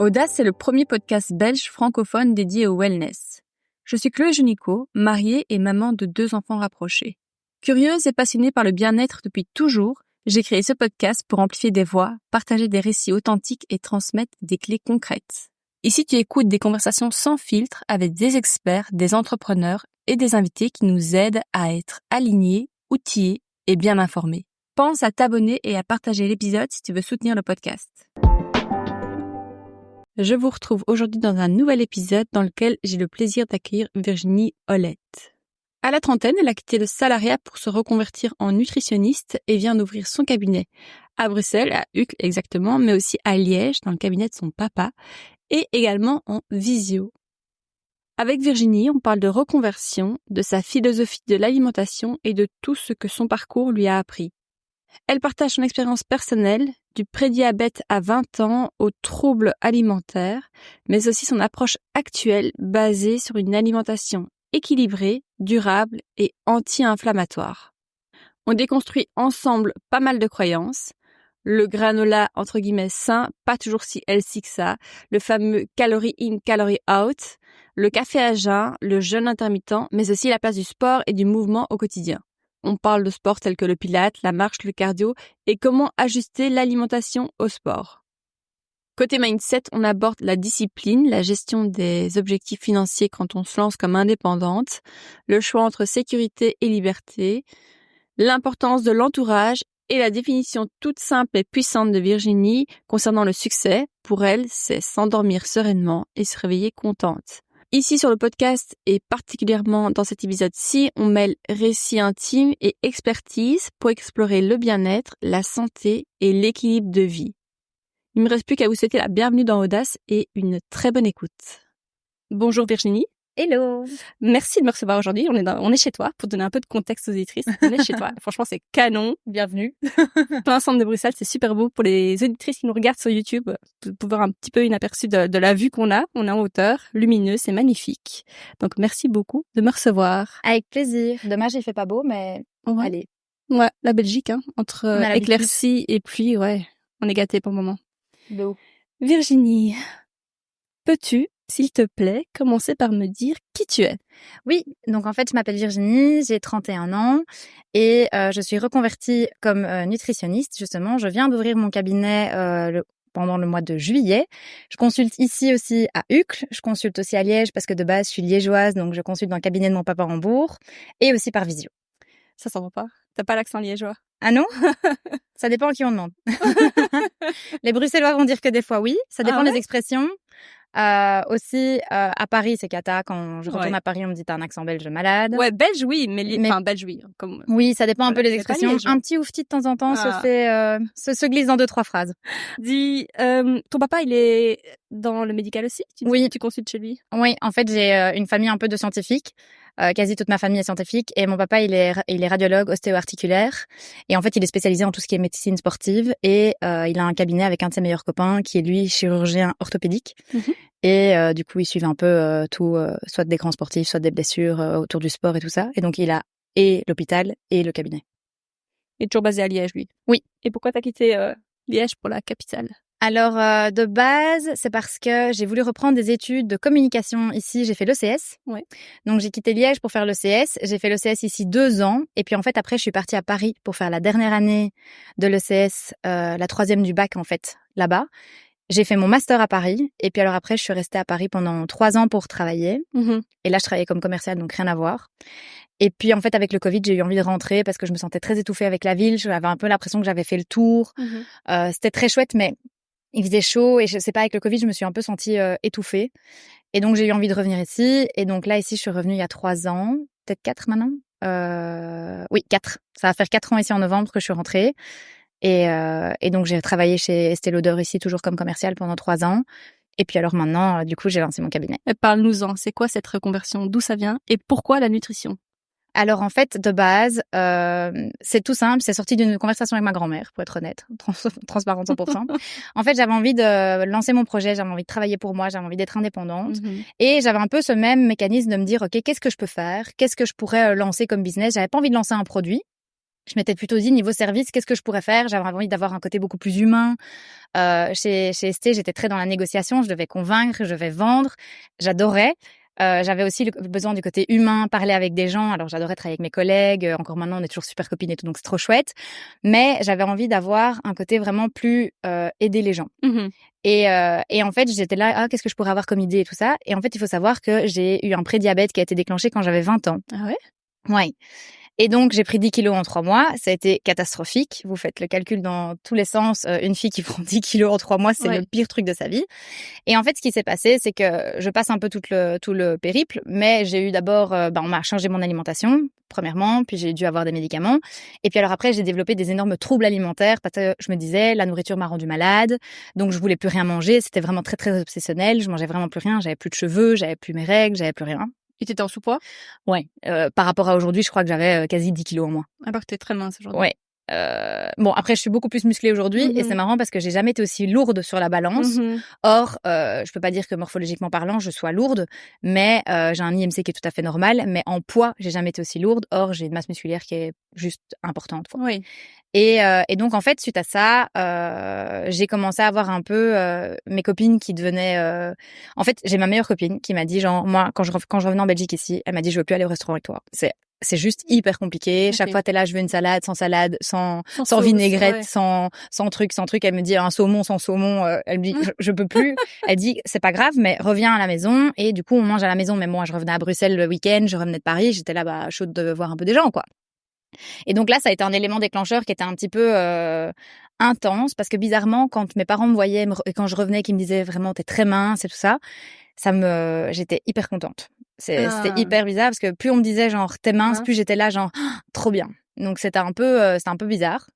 Audace, c'est le premier podcast belge francophone dédié au wellness. Je suis Chloé Junico, mariée et maman de 2 enfants rapprochés. Curieuse et passionnée par le bien-être depuis toujours, j'ai créé ce podcast pour amplifier des voix, partager des récits authentiques et transmettre des clés concrètes. Ici, tu écoutes des conversations sans filtre avec des experts, des entrepreneurs et des invités qui nous aident à être alignés, outillés et bien informés. Pense à t'abonner et à partager l'épisode si tu veux soutenir le podcast. Je vous retrouve aujourd'hui dans un nouvel épisode dans lequel j'ai le plaisir d'accueillir Virginie Hollette. À la trentaine, elle a quitté le salariat pour se reconvertir en nutritionniste et vient d'ouvrir son cabinet à Bruxelles, à Uccle exactement, mais aussi à Liège, dans le cabinet de son papa, et également en visio. Avec Virginie, on parle de reconversion, de sa philosophie de l'alimentation et de tout ce que son parcours lui a appris. Elle partage son expérience personnelle, du prédiabète à 20 ans aux troubles alimentaires, mais aussi son approche actuelle basée sur une alimentation équilibrée, durable et anti-inflammatoire. On déconstruit ensemble pas mal de croyances. Le granola, entre guillemets, sain, pas toujours si healthy que ça, le fameux calorie in, calorie out, le café à jeun, le jeûne intermittent, mais aussi la place du sport et du mouvement au quotidien. On parle de sports tels que le pilates, la marche, le cardio et comment ajuster l'alimentation au sport. Côté mindset, on aborde la discipline, la gestion des objectifs financiers quand on se lance comme indépendante, le choix entre sécurité et liberté, l'importance de l'entourage et la définition toute simple et puissante de Virginie concernant le succès. Pour elle, c'est s'endormir sereinement et se réveiller contente. Ici sur le podcast et particulièrement dans cet épisode-ci, on mêle récit intime et expertise pour explorer le bien-être, la santé et l'équilibre de vie. Il me reste plus qu'à vous souhaiter la bienvenue dans Audace et une très bonne écoute. Bonjour Virginie. Hello. Merci de me recevoir aujourd'hui. On est chez toi pour donner un peu de contexte aux auditrices. On est chez toi. Franchement, c'est canon. Bienvenue. Plein centre de Bruxelles, c'est super beau. Pour les auditrices qui nous regardent sur YouTube, vous pouvez voir un petit peu une aperçu de la vue qu'on a. On est en hauteur, lumineux, c'est magnifique. Donc, merci beaucoup de me recevoir. Avec plaisir. Dommage, il fait pas beau, mais Ouais. allez. Ouais, la Belgique, hein, entre On a l'habitude. éclaircies et pluie, ouais, on est gâtés pour le moment. De ouf. Virginie, peux-tu, s'il te plaît, commencer par me dire qui tu es? Oui, donc en fait, je m'appelle Virginie, j'ai 31 ans et je suis reconvertie comme nutritionniste, justement. Je viens d'ouvrir mon cabinet pendant le mois de juillet. Je consulte ici aussi à Uccle, je consulte aussi à Liège parce que de base, je suis liégeoise, donc je consulte dans le cabinet de mon papa en Bourg et aussi par visio. Ça s'en va pas? T'as pas l'accent liégeois? Ah non? Ça dépend à qui on demande. Les Bruxellois vont dire que des fois oui, ça dépend des expressions. Aussi, à Paris, c'est cata. Quand je retourne à Paris, on me dit t'as un accent belge malade. Ouais, belge, oui, mais enfin, belge, oui. Comme... Oui, ça dépend un peu des c'est expressions. Un petit oufti de temps en temps se glisse dans 2-3 phrases. Dis, ton papa, il est dans le médical aussi? Oui. Tu consultes chez lui? Oui, en fait, j'ai une famille un peu de scientifiques. Quasi toute ma famille est scientifique et mon papa il est radiologue ostéo-articulaire et en fait il est spécialisé en tout ce qui est médecine sportive et il a un cabinet avec un de ses meilleurs copains qui est lui chirurgien orthopédique et du coup ils suivent un peu tout soit des grands sportifs soit des blessures autour du sport et tout ça et donc il a et l'hôpital et le cabinet. Il est toujours basé à Liège lui? Oui. Et pourquoi t'as quitté Liège pour la capitale? Alors, de base, c'est parce que j'ai voulu reprendre des études de communication ici. J'ai fait l'ECS. Ouais. Donc, j'ai quitté Liège pour faire l'ECS. J'ai fait l'ECS ici 2 ans. Et puis, en fait, après, je suis partie à Paris pour faire la dernière année de l'ECS, la 3e du bac, en fait, là-bas. J'ai fait mon master à Paris. Et puis, alors après, je suis restée à Paris pendant 3 ans pour travailler. Et là, je travaillais comme commerciale, donc rien à voir. Et puis, en fait, avec le Covid, j'ai eu envie de rentrer parce que je me sentais très étouffée avec la ville. J'avais un peu l'impression que j'avais fait le tour. C'était très chouette, mais il faisait chaud et je sais pas, avec le Covid, je me suis un peu sentie étouffée. Et donc, j'ai eu envie de revenir ici. Et donc là, ici, je suis revenue il y a 3 ans, peut-être 4 maintenant. Oui, 4. Ça va faire 4 ans ici en novembre que je suis rentrée. Et donc, j'ai travaillé chez Estée Lauder ici, toujours comme commerciale pendant 3 ans. Et puis alors maintenant, du coup, j'ai lancé mon cabinet. Parle-nous-en. C'est quoi cette reconversion? D'où ça vient? Et pourquoi la nutrition? Alors en fait, de base, c'est tout simple, c'est sorti d'une conversation avec ma grand-mère, pour être honnête, transparente 100%. En fait, j'avais envie de lancer mon projet, j'avais envie de travailler pour moi, j'avais envie d'être indépendante. Et j'avais un peu ce même mécanisme de me dire, OK, qu'est-ce que je peux faire? Qu'est-ce que je pourrais lancer comme business? J'avais pas envie de lancer un produit. je m'étais plutôt dit niveau service, qu'est-ce que je pourrais faire? J'avais envie d'avoir un côté beaucoup plus humain. Chez ST, j'étais très dans la négociation, je devais convaincre, je devais vendre. J'adorais. J'avais aussi le besoin du côté humain, parler avec des gens. Alors j'adorais travailler avec mes collègues. Encore maintenant, on est toujours super copines et tout, donc c'est trop chouette. Mais j'avais envie d'avoir un côté vraiment plus aider les gens. Mhm. Et en fait, j'étais là, qu'est-ce que je pourrais avoir comme idée et tout ça. Et en fait, il faut savoir que j'ai eu un prédiabète qui a été déclenché quand j'avais 20 ans. Ah ouais? Ouais. Et donc, j'ai pris 10 kilos en 3 mois. Ça a été catastrophique. Vous faites le calcul dans tous les sens. Une fille qui prend 10 kilos en 3 mois, c'est le pire truc de sa vie. Et en fait, ce qui s'est passé, c'est que je passe un peu tout le périple, mais j'ai eu d'abord, on m'a changé mon alimentation, premièrement, puis j'ai dû avoir des médicaments. Et puis alors après, j'ai développé des énormes troubles alimentaires parce que je me disais, la nourriture m'a rendue malade, donc je voulais plus rien manger. C'était vraiment très, très obsessionnel. Je mangeais vraiment plus rien. J'avais plus de cheveux, j'avais plus mes règles, j'avais plus rien. Et t'étais en sous-poids? Ouais. Par rapport à aujourd'hui, je crois que j'avais quasi 10 kilos en moins. Alors que t'es très mince aujourd'hui. Ouais. Bon, après, je suis beaucoup plus musclée aujourd'hui et c'est marrant parce que j'ai jamais été aussi lourde sur la balance. Or, je peux pas dire que morphologiquement parlant, je sois lourde, mais j'ai un IMC qui est tout à fait normal. Mais en poids, j'ai jamais été aussi lourde. Or, j'ai une masse musculaire qui est juste importante, quoi. Oui. Et donc, en fait, suite à ça, j'ai commencé à avoir un peu mes copines qui devenaient... En fait, j'ai ma meilleure copine qui m'a dit, genre, moi, quand je revenais en Belgique ici, elle m'a dit, je veux plus aller au restaurant avec toi. C'est juste hyper compliqué. Chaque fois, t'es là, je veux une salade, sans sauce, vinaigrette, ouais. sans truc. Elle me dit un saumon sans saumon. Elle me dit, je peux plus. Elle dit, c'est pas grave, mais reviens à la maison. Et du coup, on mange à la maison. Mais moi, je revenais à Bruxelles le week-end, je revenais de Paris. J'étais là, chaude de voir un peu des gens, quoi. Et donc là, ça a été un élément déclencheur qui était un petit peu intense parce que bizarrement, quand mes parents me voyaient et quand je revenais, qu'ils me disaient vraiment, t'es très mince et tout ça, j'étais hyper contente. C'était hyper bizarre parce que plus on me disait genre t'es mince, plus j'étais là genre trop bien. Donc c'était un peu bizarre.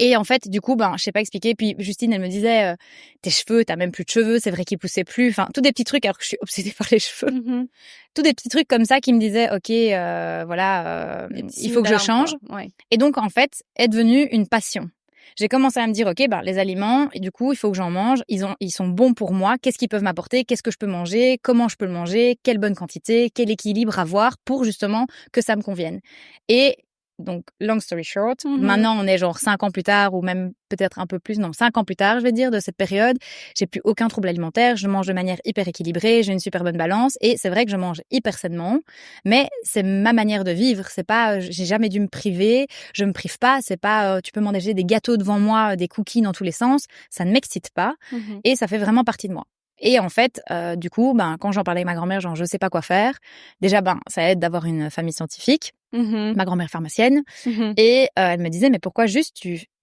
Et en fait, du coup, je sais pas expliquer. Puis Justine, elle me disait tes cheveux, t'as même plus de cheveux, c'est vrai qu'ils poussaient plus. Enfin, tous des petits trucs alors que je suis obsédée par les cheveux. Tous des petits trucs comme ça qui me disaient ok, il faut que je change. Ouais. Et donc en fait, est devenue une passion. J'ai commencé à me dire, ok, les aliments, et du coup, il faut que j'en mange. Ils sont bons pour moi. Qu'est-ce qu'ils peuvent m'apporter? Qu'est-ce que je peux manger? Comment je peux le manger? Quelle bonne quantité? Quel équilibre avoir pour justement que ça me convienne? Et donc, long story short, maintenant, on est genre 5 ans plus tard, ou même peut-être un peu plus, 5 ans plus tard, je vais dire, de cette période. J'ai plus aucun trouble alimentaire. Je mange de manière hyper équilibrée. J'ai une super bonne balance. Et c'est vrai que je mange hyper sainement. Mais c'est ma manière de vivre. C'est pas, j'ai jamais dû me priver. Je me prive pas. C'est pas, tu peux manger des gâteaux devant moi, des cookies dans tous les sens. Ça ne m'excite pas. Et ça fait vraiment partie de moi. Et en fait, du coup, quand j'en parlais avec ma grand-mère, genre je sais pas quoi faire. Déjà, ça aide d'avoir une famille scientifique. Ma grand-mère est pharmacienne. Et elle me disait, mais pourquoi juste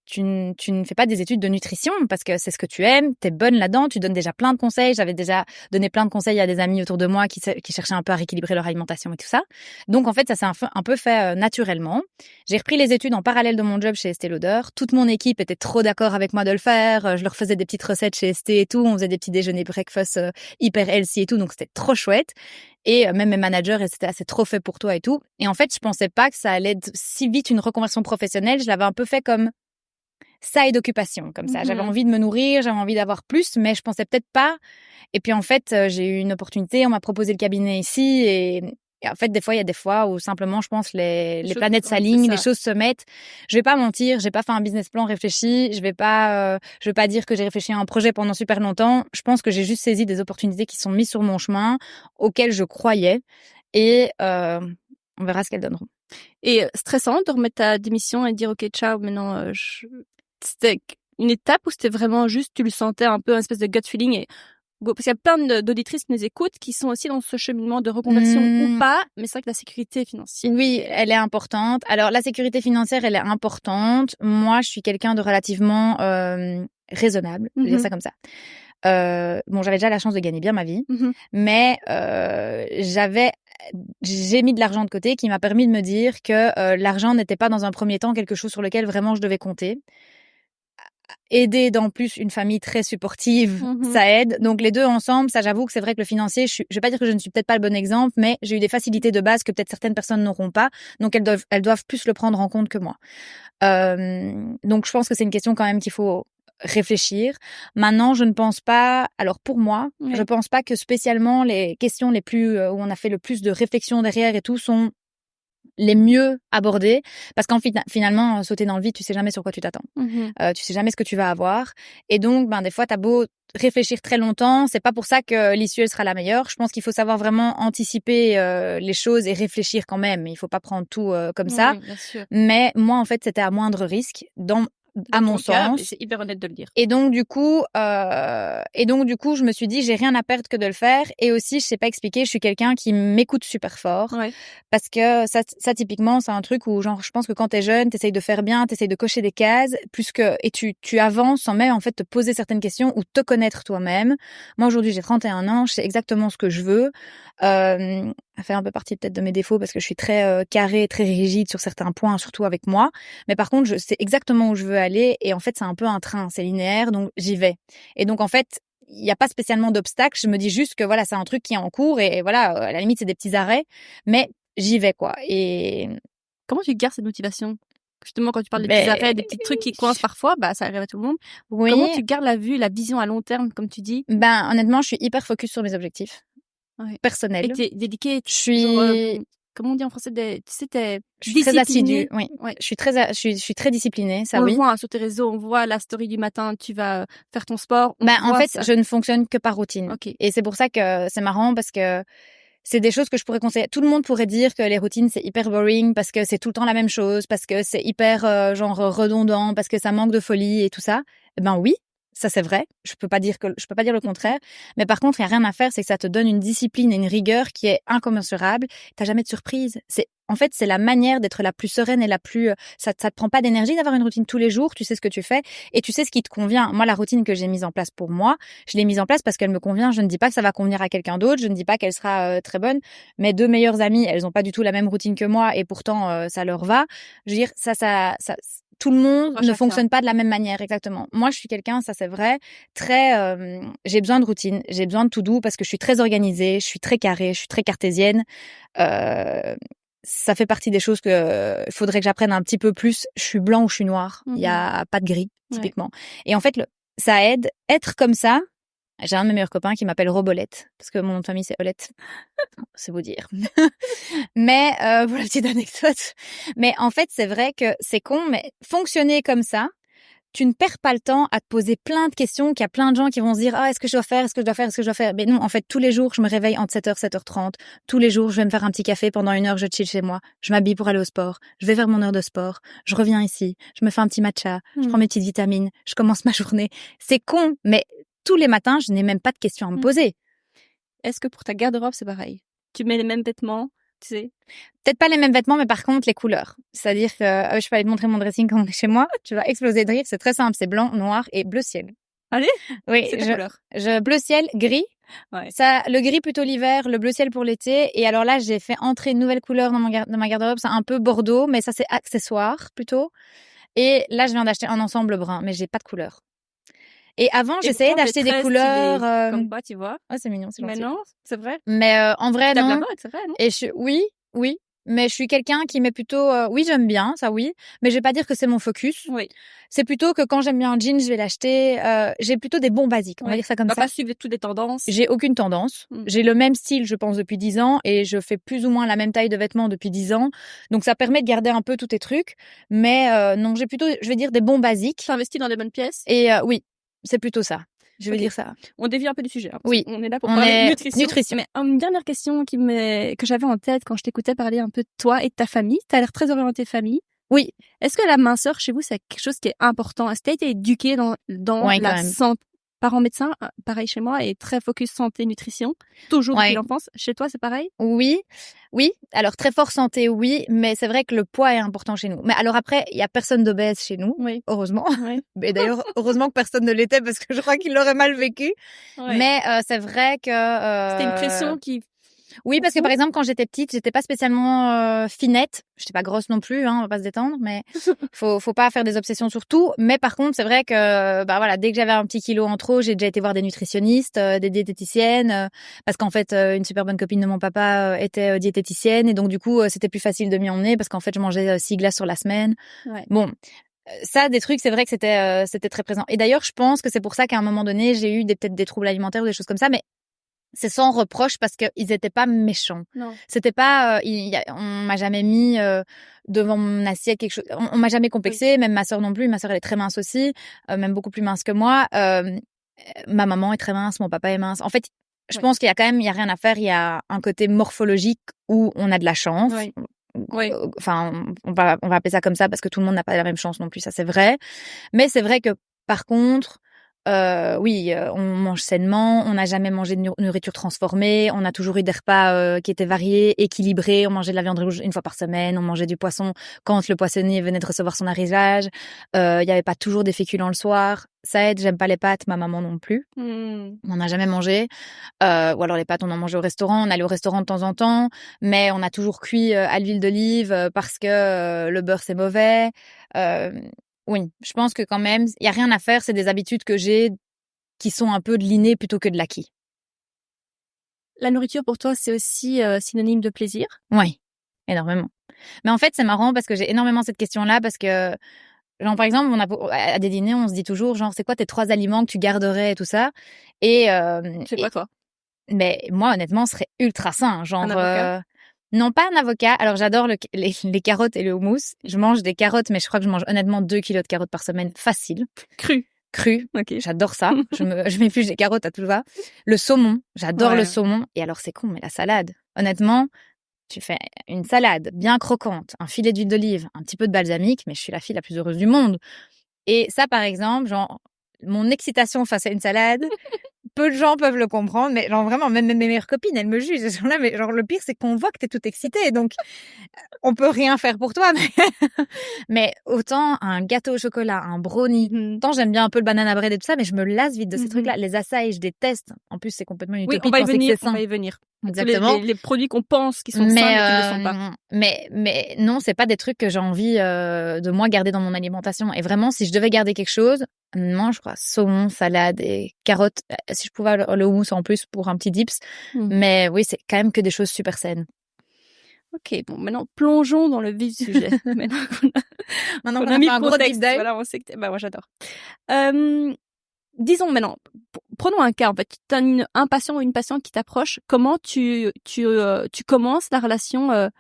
tu ne fais pas des études de nutrition parce que c'est ce que tu aimes, t'es bonne là-dedans, tu donnes déjà plein de conseils. J'avais déjà donné plein de conseils à des amis autour de moi qui cherchaient un peu à rééquilibrer leur alimentation et tout ça. Donc en fait, ça s'est un peu fait naturellement. J'ai repris les études en parallèle de mon job chez Estée Lauder. Toute mon équipe était trop d'accord avec moi de le faire. Je leur faisais des petites recettes chez Estée et tout. On faisait des petits déjeuners breakfast hyper healthy et tout. Donc c'était trop chouette. Et même mes managers, c'était assez trop fait pour toi et tout. Et en fait, je pensais pas que ça allait être si vite une reconversion professionnelle. Je l'avais un peu fait comme side occupation, comme ça. J'avais envie de me nourrir, j'avais envie d'avoir plus, mais je pensais peut-être pas. Et puis en fait, j'ai eu une opportunité, on m'a proposé le cabinet ici et en fait, des fois, il y a des fois où simplement, je pense, les planètes s'alignent, les choses se mettent. Je vais pas mentir, j'ai pas fait un business plan réfléchi, je vais pas dire que j'ai réfléchi à un projet pendant super longtemps. Je pense que j'ai juste saisi des opportunités qui sont mises sur mon chemin, auxquelles je croyais et on verra ce qu'elles donneront. Et stressant de remettre ta démission et de dire ok, ciao, maintenant c'était une étape où c'était vraiment juste, tu le sentais un peu, un espèce de gut feeling et parce qu'il y a plein d'auditrices qui nous écoutent qui sont aussi dans ce cheminement de reconversion ou pas, mais c'est vrai que la sécurité financière. Oui, elle est importante. Alors, la sécurité financière, elle est importante. Moi, je suis quelqu'un de relativement raisonnable, je vais dire ça comme ça. J'avais déjà la chance de gagner bien ma vie, mais j'ai mis de l'argent de côté qui m'a permis de me dire que l'argent n'était pas dans un premier temps quelque chose sur lequel vraiment je devais compter. Aider d'en plus une famille très supportive, ça aide. Donc les deux ensemble, ça j'avoue que c'est vrai que le financier, je vais pas dire que je ne suis peut-être pas le bon exemple, mais j'ai eu des facilités de base que peut-être certaines personnes n'auront pas. Donc elles doivent plus le prendre en compte que moi. Donc je pense que c'est une question quand même qu'il faut réfléchir. Maintenant, je ne pense pas, alors pour moi, je pense pas que spécialement les questions les plus où on a fait le plus de réflexion derrière et tout sont les mieux aborder, parce qu'en finalement, sauter dans le vide, tu sais jamais sur quoi tu t'attends. Tu sais jamais ce que tu vas avoir. Et donc, des fois, t'as beau réfléchir très longtemps, c'est pas pour ça que l'issue elle sera la meilleure. Je pense qu'il faut savoir vraiment anticiper les choses et réfléchir quand même. Il faut pas prendre tout comme ça. Bien sûr. Mais moi, en fait, c'était à moindre risque, à mon sens. C'est hyper honnête de le dire. Et donc du coup, je me suis dit, j'ai rien à perdre que de le faire. Et aussi, je sais pas expliquer, je suis quelqu'un qui m'écoute super fort, parce que ça typiquement, c'est un truc où genre, je pense que quand t'es jeune, t'essayes de faire bien, t'essayes de cocher des cases, et tu avances sans même en fait te poser certaines questions ou te connaître toi-même. Moi aujourd'hui, j'ai 31 ans, je sais exactement ce que je veux. Ça fait un peu partie peut-être de mes défauts parce que je suis très carrée, très rigide sur certains points, surtout avec moi. Mais par contre, je sais exactement où je veux aller et en fait, c'est un peu un train, c'est linéaire, donc j'y vais. Et donc en fait, il n'y a pas spécialement d'obstacle. Je me dis juste que voilà, c'est un truc qui est en cours et voilà, à la limite, c'est des petits arrêts, mais j'y vais quoi. Et comment tu gardes cette motivation? Justement, quand tu parles des petits arrêts, des petits trucs qui coincent parfois, ça arrive à tout le monde. Oui. Comment tu gardes la vue, la vision à long terme, comme tu dis? Honnêtement, je suis hyper focus sur mes objectifs. Personnel. Et t'es dédiquée. Je suis. Comment on dit en français, tu sais, t'es je suis très assidue. Oui. Je suis très disciplinée. Ça, on oui. le voit sur tes réseaux, on voit la story du matin, tu vas faire ton sport. En fait, je ne fonctionne que par routine. Okay. Et c'est pour ça que c'est marrant parce que c'est des choses que je pourrais conseiller. Tout le monde pourrait dire que les routines c'est hyper boring parce que c'est tout le temps la même chose, parce que c'est hyper redondant, parce que ça manque de folie et tout ça. Oui. Ça, c'est vrai. Je peux pas dire le contraire. Mais par contre, il y a rien à faire. C'est que ça te donne une discipline et une rigueur qui est incommensurable. T'as jamais de surprise. En fait, c'est la manière d'être la plus sereine et la plus, ça te prend pas d'énergie d'avoir une routine tous les jours. Tu sais ce que tu fais et tu sais ce qui te convient. Moi, la routine que j'ai mise en place pour moi, je l'ai mise en place parce qu'elle me convient. Je ne dis pas que ça va convenir à quelqu'un d'autre. Je ne dis pas qu'elle sera très bonne. Mes 2 meilleures amies, elles ont pas du tout la même routine que moi et pourtant, ça leur va. Je veux dire, ça tout le monde ne fonctionne pas de la même manière, exactement. Moi, je suis quelqu'un, ça c'est vrai, très. J'ai besoin de routine, j'ai besoin de tout-do parce que je suis très organisée, je suis très carrée, je suis très cartésienne. Ça fait partie des choses que faudrait que j'apprenne un petit peu plus. Je suis blanc ou je suis noir. Il y a pas de gris, typiquement. Et en fait, ça aide. Être comme ça. J'ai un de mes meilleurs copains qui m'appelle Robolette, parce que mon nom de famille c'est Olette. C'est vous dire. Mais pour la petite anecdote. Mais en fait, c'est vrai que c'est con, mais fonctionner comme ça, tu ne perds pas le temps à te poser plein de questions, qu'il y a plein de gens qui vont se dire « Ah, est-ce que je dois faire? Est-ce que je dois faire? Est-ce que je dois faire ?» Mais non, en fait, tous les jours, je me réveille entre 7h, 7h30. Tous les jours, je vais me faire un petit café. Pendant 1 heure, je chill chez moi. Je m'habille pour aller au sport. Je vais faire mon heure de sport. Je reviens ici. Je me fais un petit matcha. Je prends mes petites vitamines. Je commence ma journée. C'est con, mais tous les matins, je n'ai même pas de questions à me poser. Est-ce que pour ta garde-robe, c'est pareil? Tu mets les mêmes vêtements, tu sais? Peut-être pas les mêmes vêtements, mais par contre, les couleurs. C'est-à-dire que je peux aller te montrer mon dressing quand on est chez moi. Tu vas exploser de rire. C'est très simple. C'est blanc, noir et bleu ciel. Allez? Oui. C'est ta couleur. Bleu ciel, gris. Ouais. Ça, le gris plutôt l'hiver, le bleu ciel pour l'été. Et alors là, j'ai fait entrer une nouvelle couleur dans ma garde-robe. C'est un peu bordeaux, mais ça, c'est accessoire plutôt. Et là, je viens d'acheter un ensemble brun, mais j'ai pas de couleur. Et avant, j'essayais d'acheter des couleurs. Comme quoi, tu vois. Oh, c'est mignon, c'est gentil. Mais non, c'est vrai. Mais en vrai, non. La mode, c'est vrai, non? Et oui. Mais je suis quelqu'un qui met plutôt. Oui, j'aime bien, ça oui. Mais je vais pas dire que c'est mon focus. Oui. C'est plutôt que quand j'aime bien un jean, je vais l'acheter. J'ai plutôt des bons basiques. On va dire ça comme ça. Pas suivre toutes les tendances. J'ai aucune tendance. J'ai le même style, je pense, depuis 10 ans. Et je fais plus ou moins la même taille de vêtements depuis 10 ans. Donc ça permet de garder un peu tous tes trucs. Mais non, j'ai plutôt, je vais dire, des bons basiques. Tu investis dans des bonnes pièces. Et oui. C'est plutôt ça. Je vais dire ça. On dévie un peu du sujet. Hein, oui. On est là pour parler de nutrition. Mais une dernière question que j'avais en tête quand je t'écoutais parler un peu de toi et de ta famille. Tu as l'air très orientée famille. Oui. Est-ce que la minceur chez vous, c'est quelque chose qui est important? Est-ce que tu as été éduquée dans la santé? Parents médecins, pareil chez moi, et très focus santé, nutrition. Toujours depuis l'enfance. Chez toi, c'est pareil? Oui. Alors, très fort santé, oui. Mais c'est vrai que le poids est important chez nous. Mais alors après, il y a personne d'obèse chez nous. Oui. Heureusement. Oui. Mais d'ailleurs, heureusement que personne ne l'était parce que je crois qu'il l'aurait mal vécu. Oui. Mais c'est vrai que... C'était une pression qui... Oui, parce que par exemple, quand j'étais petite, j'étais pas spécialement finette. J'étais pas grosse non plus, on va pas se détendre, mais faut pas faire des obsessions sur tout. Mais par contre, c'est vrai que dès que j'avais un petit kilo en trop, j'ai déjà été voir des nutritionnistes, des diététiciennes, parce qu'en fait, une super bonne copine de mon papa était diététicienne, et donc du coup, c'était plus facile de m'y emmener parce qu'en fait, je mangeais 6 glaces sur la semaine. Ouais. Bon. Ça, des trucs, c'est vrai que c'était très présent. Et d'ailleurs, je pense que c'est pour ça qu'à un moment donné, j'ai eu peut-être des troubles alimentaires ou des choses comme ça, mais c'est sans reproche parce qu'ils étaient pas méchants. Non. C'était pas, on m'a jamais mis devant mon assiette quelque chose. On m'a jamais complexé, même ma sœur non plus. Ma sœur elle est très mince aussi, même beaucoup plus mince que moi. Ma maman est très mince, mon papa est mince. En fait, je pense qu'il y a quand même, il y a rien à faire. Il y a un côté morphologique où on a de la chance. Oui. Enfin, on va appeler ça comme ça parce que tout le monde n'a pas la même chance non plus. Ça c'est vrai. Mais c'est vrai que par contre. Oui, on mange sainement, on n'a jamais mangé de nourriture transformée, on a toujours eu des repas qui étaient variés, équilibrés, on mangeait de la viande rouge une fois par semaine, on mangeait du poisson quand le poissonnier venait de recevoir son arrivage, il y avait pas toujours des féculents le soir, ça aide, j'aime pas les pâtes, ma maman non plus. On n'en a jamais mangé, ou alors les pâtes on en mangeait au restaurant, on allait au restaurant de temps en temps, mais on a toujours cuit à l'huile d'olive parce que le beurre c'est mauvais. Oui, je pense que quand même, il y a rien à faire, c'est des habitudes que j'ai qui sont un peu de l'inné plutôt que de l'acquis. La nourriture pour toi, c'est aussi synonyme de plaisir? Oui, énormément. Mais en fait, c'est marrant parce que j'ai énormément cette question-là parce que, genre, par exemple, à des dîners, on se dit toujours, genre, c'est quoi tes 3 aliments que tu garderais et tout ça? Et, C'est quoi, toi? mais moi, honnêtement, ce serait ultra sain. Genre, Un avocat? Non, pas un avocat. Alors, j'adore les carottes et le houmous. Je mange des carottes, mais je crois que je mange honnêtement 2 kilos de carottes par semaine, facile. Cru. Ok. J'adore ça. Je m'épluche des carottes à tout va. Le saumon. J'adore le saumon. Et alors, c'est con, mais la salade. Honnêtement, tu fais une salade bien croquante, un filet d'huile d'olive, un petit peu de balsamique, mais je suis la fille la plus heureuse du monde. Et ça, par exemple, genre, mon excitation face à une salade, peu de gens peuvent le comprendre, mais genre vraiment, même mes meilleures copines, elles me jugent. Elles sont là, mais genre, le pire, c'est qu'on voit que t'es toute excitée. Donc, on peut rien faire pour toi, mais autant un gâteau au chocolat, un brownie. Tant j'aime bien un peu le banana bread et tout ça, mais je me lasse vite de ces trucs-là. Les açaïs, je déteste. En plus, c'est complètement une utopie. Oui, on va y de penser que venir, c'est sain. on va y venir. Exactement. Les produits qu'on pense qui sont sains, mais qui ne le sont pas. Mais non, c'est pas des trucs que j'ai envie de moi garder dans mon alimentation. Et vraiment, si je devais garder quelque chose, non, je crois saumon, salade et carottes. Si je pouvais le houmous en plus pour un petit dips. Mais oui, c'est quand même que des choses super saines. Ok, bon, maintenant plongeons dans le vif du sujet. Maintenant qu'on a mis fait un gros contexte, deep dive. voilà, on sait que moi j'adore. Disons maintenant, prenons un cas en fait. Tu as un patient ou une patiente qui t'approche. Comment tu commences la relation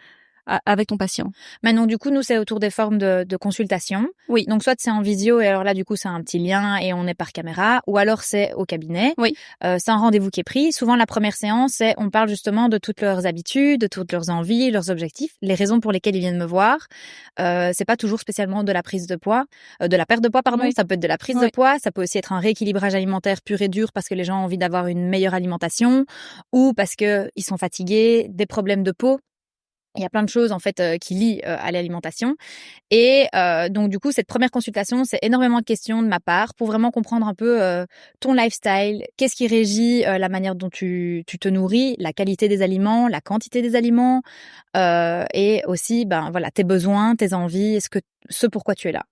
avec ton patient? Maintenant, du coup, nous, c'est autour des formes de consultation. Oui. Donc, soit c'est en visio et alors là, du coup, c'est un petit lien et on est par caméra, ou alors c'est au cabinet. Oui. C'est un rendez-vous qui est pris. Souvent, la première séance, on parle justement de toutes leurs habitudes, de toutes leurs envies, leurs objectifs, les raisons pour lesquelles ils viennent me voir. C'est pas toujours spécialement de la prise de poids, de la perte de poids, pardon. Oui. Ça peut être de la prise de poids, ça peut aussi être un rééquilibrage alimentaire pur et dur parce que les gens ont envie d'avoir une meilleure alimentation ou parce que ils sont fatigués, des problèmes de peau. Il y a plein de choses en fait qui lient à l'alimentation et donc du coup cette première consultation c'est énormément de questions de ma part pour vraiment comprendre un peu ton lifestyle, qu'est-ce qui régit la manière dont tu te nourris, la qualité des aliments, la quantité des aliments et aussi ben voilà tes besoins, tes envies, ce pourquoi tu es là.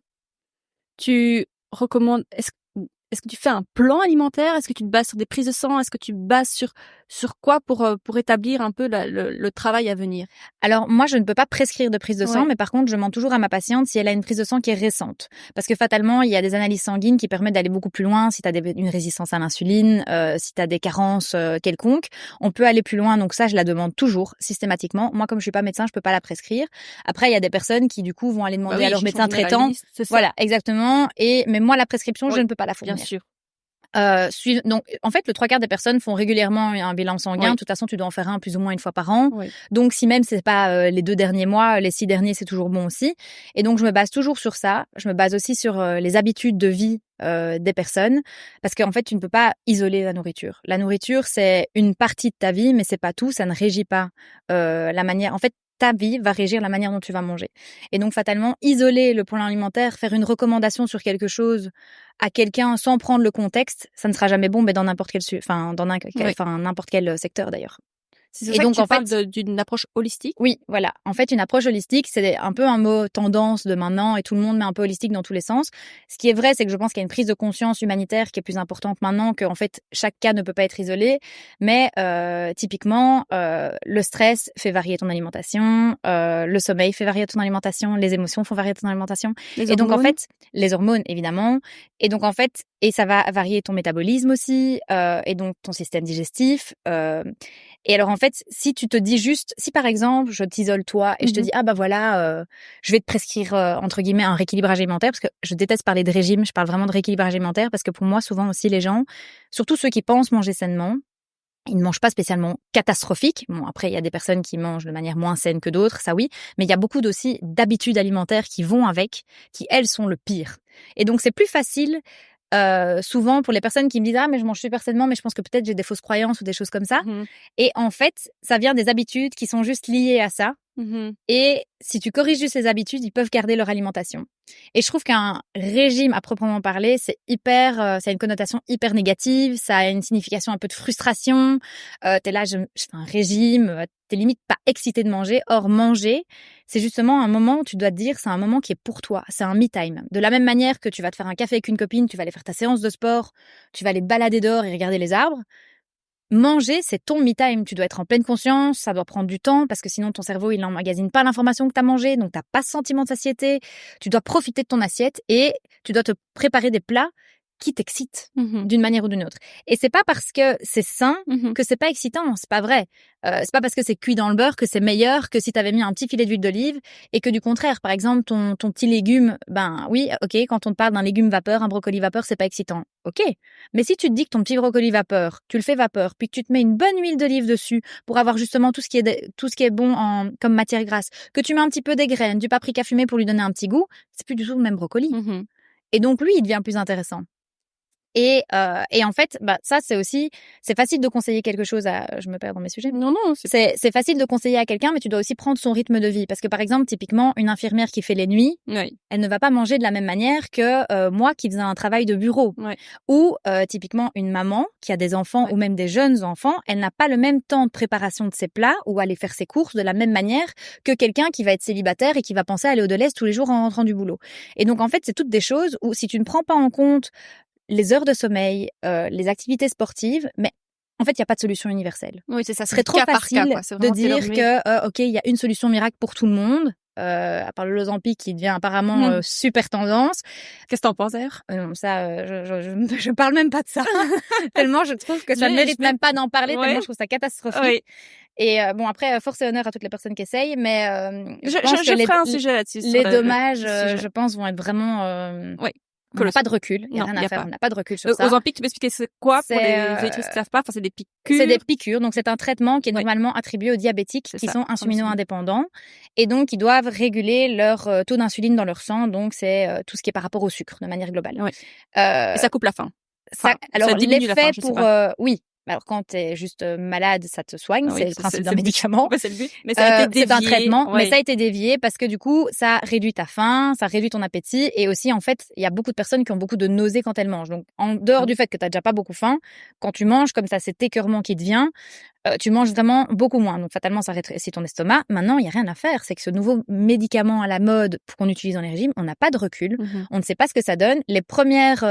Tu recommandes est-ce que tu fais un plan alimentaire? Est-ce que tu te bases sur des prises de sang? Est-ce que tu te bases sur quoi pour établir un peu le travail à venir? Alors moi, je ne peux pas prescrire de prise de sang, mais par contre, je demande toujours à ma patiente si elle a une prise de sang qui est récente. Parce que fatalement, il y a des analyses sanguines qui permettent d'aller beaucoup plus loin. Si tu as une résistance à l'insuline, si tu as des carences quelconques, on peut aller plus loin. Donc ça, je la demande toujours, systématiquement. Moi, comme je suis pas médecin, je peux pas la prescrire. Après, il y a des personnes qui, du coup, vont aller demander à leur médecin traitant. Voilà, exactement. Mais moi, la prescription, je ne peux pas la fournir. Bien sûr. Donc, en fait, le 3/4 des personnes font régulièrement un bilan sanguin. De toute façon, tu dois en faire un plus ou moins une fois par an. Donc, si même c'est pas les 2 derniers mois, les 6 derniers, c'est toujours bon aussi. Et donc, je me base toujours sur ça. Je me base aussi sur les habitudes de vie des personnes, parce qu'en fait, tu ne peux pas isoler la nourriture. La nourriture, c'est une partie de ta vie, mais c'est pas tout. Ça ne régit pas la manière. En fait, ta vie va régir la manière dont tu vas manger. Et donc, fatalement, isoler le plan alimentaire, faire une recommandation sur quelque chose à quelqu'un sans prendre le contexte, ça ne sera jamais bon, mais dans n'importe quel, n'importe quel secteur d'ailleurs. C'est ça que tu parles d'une approche holistique? Oui, voilà. En fait, une approche holistique, c'est un peu un mot tendance de maintenant et tout le monde met un peu holistique dans tous les sens. Ce qui est vrai, c'est que je pense qu'il y a une prise de conscience humanitaire qui est plus importante maintenant, que en fait, chaque cas ne peut pas être isolé. Mais typiquement, le stress fait varier ton alimentation, le sommeil fait varier ton alimentation, les émotions font varier ton alimentation. Et donc, en fait, les hormones, évidemment. Et donc, en fait, et ça va varier ton métabolisme aussi, et donc ton système digestif. Et alors, en fait, si tu te dis juste, si par exemple, je t'isole toi et je te dis, ah bah voilà, je vais te prescrire, entre guillemets, un rééquilibrage alimentaire, parce que je déteste parler de régime, je parle vraiment de rééquilibrage alimentaire, parce que pour moi, souvent aussi, les gens, surtout ceux qui pensent manger sainement, ils ne mangent pas spécialement catastrophique. Bon, après, il y a des personnes qui mangent de manière moins saine que d'autres, ça oui, mais il y a beaucoup aussi d'habitudes alimentaires qui vont avec, qui elles sont le pire. Et donc, c'est plus facile souvent pour les personnes qui me disent ah mais je mange super sainement mais je pense que peut-être j'ai des fausses croyances ou des choses comme ça. Et en fait ça vient des habitudes qui sont juste liées à ça. Et si tu corriges juste ces habitudes, ils peuvent garder leur alimentation. Et je trouve qu'un régime à proprement parler, c'est hyper, ça a une connotation hyper négative, ça a une signification un peu de frustration. T'es là, je fais un régime, t'es limite pas excité de manger. Or, manger, c'est justement un moment où tu dois te dire, c'est un moment qui est pour toi, c'est un me time. De la même manière que tu vas te faire un café avec une copine, tu vas aller faire ta séance de sport, tu vas aller balader dehors et regarder les arbres. Manger, c'est ton me time. Tu dois être en pleine conscience, ça doit prendre du temps parce que sinon ton cerveau, il n'emmagasine pas l'information que tu as mangée, donc tu n'as pas ce sentiment de satiété. Tu dois profiter de ton assiette et tu dois te préparer des plats qui t'excitent d'une manière ou d'une autre. Et c'est pas parce que c'est sain que c'est pas excitant, c'est pas vrai. C'est pas parce que c'est cuit dans le beurre que c'est meilleur que si tu avais mis un petit filet d'huile d'olive et que du contraire, par exemple, ton petit légume, ben oui, OK, quand on te parle d'un légume vapeur, un brocoli vapeur, c'est pas excitant. OK. Mais si tu te dis que ton petit brocoli vapeur, tu le fais vapeur, puis que tu te mets une bonne huile d'olive dessus pour avoir justement tout ce qui est bon comme matière grasse, que tu mets un petit peu des graines, du paprika fumé pour lui donner un petit goût, c'est plus du tout le même brocoli. Et donc lui, il devient plus intéressant. Et en fait, bah ça c'est facile de conseiller quelque chose je me perds dans mes sujets. Non, c'est facile de conseiller à quelqu'un, mais tu dois aussi prendre son rythme de vie parce que par exemple, typiquement, une infirmière qui fait les nuits, elle ne va pas manger de la même manière que moi qui faisais un travail de bureau. Ou typiquement une maman qui a des enfants ou même des jeunes enfants, elle n'a pas le même temps de préparation de ses plats ou aller faire ses courses de la même manière que quelqu'un qui va être célibataire et qui va penser à aller au Deleuze tous les jours en rentrant du boulot. Et donc en fait, c'est toutes des choses où si tu ne prends pas en compte les heures de sommeil, les activités sportives, mais en fait, il n'y a pas de solution universelle. Oui, c'est ça. Ce serait trop facile de dire que, OK, il y a une solution miracle pour tout le monde, à part le Ozempic qui devient apparemment super tendance. Qu'est-ce que t'en penses d'ailleurs? Ça, je parle même pas de ça. Tellement je trouve que ça ne mérite même pas d'en parler, tellement je trouve ça catastrophique. Et bon, après, force et honneur à toutes les personnes qui essayent, mais je ferai un sujet là-dessus. Les dommages, je pense, vont être vraiment... On n'a pas de recul, il n'y a rien à faire, on n'a pas de recul sur ça. Ozempic, tu peux expliquer c'est quoi pour les auditrices qui ne savent pas? Enfin, c'est des piqûres. C'est des piqûres, donc c'est un traitement qui est normalement attribué aux diabétiques qui sont insulino-indépendants et donc ils doivent réguler leur taux d'insuline dans leur sang, donc c'est tout ce qui est par rapport au sucre de manière globale. Et ça coupe la faim. Alors l'effet pour oui. Alors quand t'es juste malade, ça te soigne, c'est le principe d'un médicament. C'est le but. Mais ça a été dévié. C'est un traitement, mais ça a été dévié parce que du coup, ça réduit ta faim, ça réduit ton appétit et aussi en fait, il y a beaucoup de personnes qui ont beaucoup de nausées quand elles mangent. Donc en dehors du fait que t'as déjà pas beaucoup faim, quand tu manges comme ça, cet écœurement qui te vient, tu manges vraiment beaucoup moins. Donc fatalement, ça rétrécit ton estomac. Maintenant, il y a rien à faire. C'est que ce nouveau médicament à la mode qu'on utilise dans les régimes, on n'a pas de recul. On ne sait pas ce que ça donne. Les premières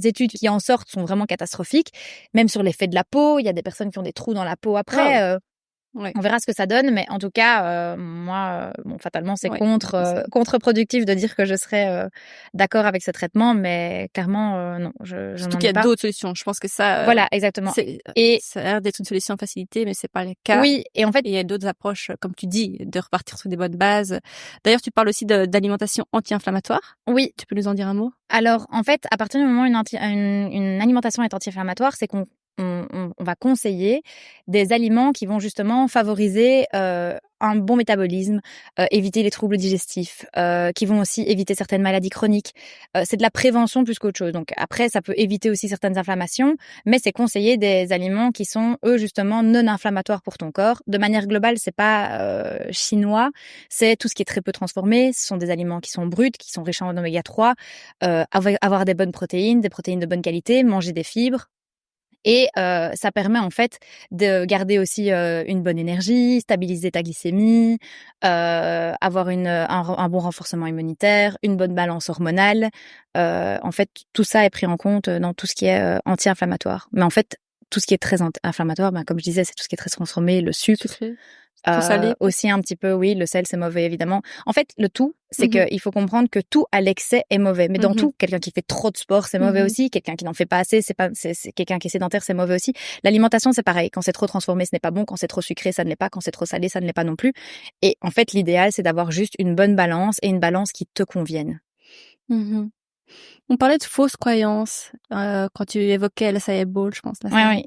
études qui en sortent sont vraiment catastrophiques. Même sur l'effet de la peau, il y a des personnes qui ont des trous dans la peau après. On verra ce que ça donne, mais en tout cas, moi, fatalement, c'est contre-productif de dire que je serais d'accord avec ce traitement, mais clairement, non, je surtout n'en qu'il y ai pas. a d'autres solutions. Je pense que ça. Voilà, exactement. Et ça a l'air d'être une solution facilité, mais c'est pas le cas. Oui, et en fait, il y a d'autres approches, comme tu dis, de repartir sur des bonnes bases. D'ailleurs, tu parles aussi d'alimentation anti-inflammatoire. Oui. Tu peux nous en dire un mot? Alors, en fait, à partir du moment où une alimentation est anti-inflammatoire, c'est qu'on va conseiller des aliments qui vont justement favoriser un bon métabolisme, éviter les troubles digestifs, qui vont aussi éviter certaines maladies chroniques. C'est de la prévention plus qu'autre chose. Donc après, ça peut éviter aussi certaines inflammations, mais c'est conseiller des aliments qui sont, eux, justement, non inflammatoires pour ton corps. De manière globale, c'est pas chinois, c'est tout ce qui est très peu transformé. Ce sont des aliments qui sont bruts, qui sont riches en oméga 3, avoir des bonnes protéines de bonne qualité, manger des fibres. Et ça permet en fait de garder aussi une bonne énergie, stabiliser ta glycémie, avoir un bon renforcement immunitaire, une bonne balance hormonale. En fait, tout ça est pris en compte dans tout ce qui est anti-inflammatoire. Mais en fait, tout ce qui est très inflammatoire, comme je disais, c'est tout ce qui est très transformé, le sucre. Trop salé. Aussi un petit peu, oui, le sel c'est mauvais évidemment. En fait, le tout, c'est que il faut comprendre que tout à l'excès est mauvais. Mais dans tout, quelqu'un qui fait trop de sport, c'est mauvais aussi. Quelqu'un qui n'en fait pas assez, c'est quelqu'un qui est sédentaire, c'est mauvais aussi. L'alimentation, c'est pareil. Quand c'est trop transformé, ce n'est pas bon. Quand c'est trop sucré, ça ne l'est pas. Quand c'est trop salé, ça ne l'est pas non plus. Et en fait, l'idéal, c'est d'avoir juste une bonne balance et une balance qui te convienne. On parlait de fausses croyances quand tu évoquais l'acai bowl, je pense. Oui.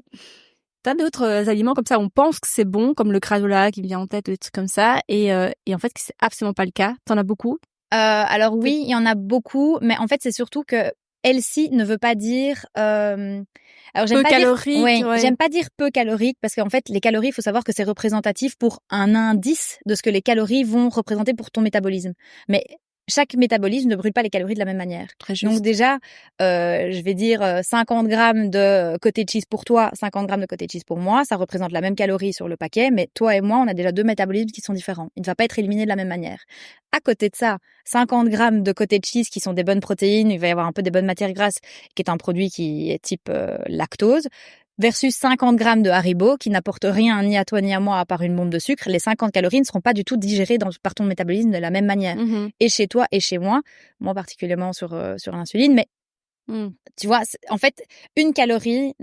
T'as d'autres aliments comme ça, on pense que c'est bon, comme le granola qui me vient en tête, ou des trucs comme ça, et en fait, c'est absolument pas le cas. T'en as beaucoup? Alors oui, il y en a beaucoup, mais en fait, c'est surtout que healthy ne veut pas dire. Alors peu calorique. J'aime pas dire peu calorique parce qu'en fait, les calories, il faut savoir que c'est représentatif pour un indice de ce que les calories vont représenter pour ton métabolisme. Mais chaque métabolisme ne brûle pas les calories de la même manière. Très juste. Donc déjà, je vais dire 50 grammes de cottage cheese pour toi, 50 grammes de cottage cheese pour moi. Ça représente la même calorie sur le paquet, mais toi et moi, on a déjà deux métabolismes qui sont différents. Il ne va pas être éliminé de la même manière. À côté de ça, 50 grammes de cottage cheese qui sont des bonnes protéines, il va y avoir un peu des bonnes matières grasses, qui est un produit qui est type lactose, versus 50 grammes de Haribo qui n'apporte rien ni à toi ni à moi à part une bombe de sucre. Les 50 calories ne seront pas du tout digérées par ton métabolisme de la même manière. Et chez toi et chez moi particulièrement sur l'insuline, mais tu vois, en fait, une calorie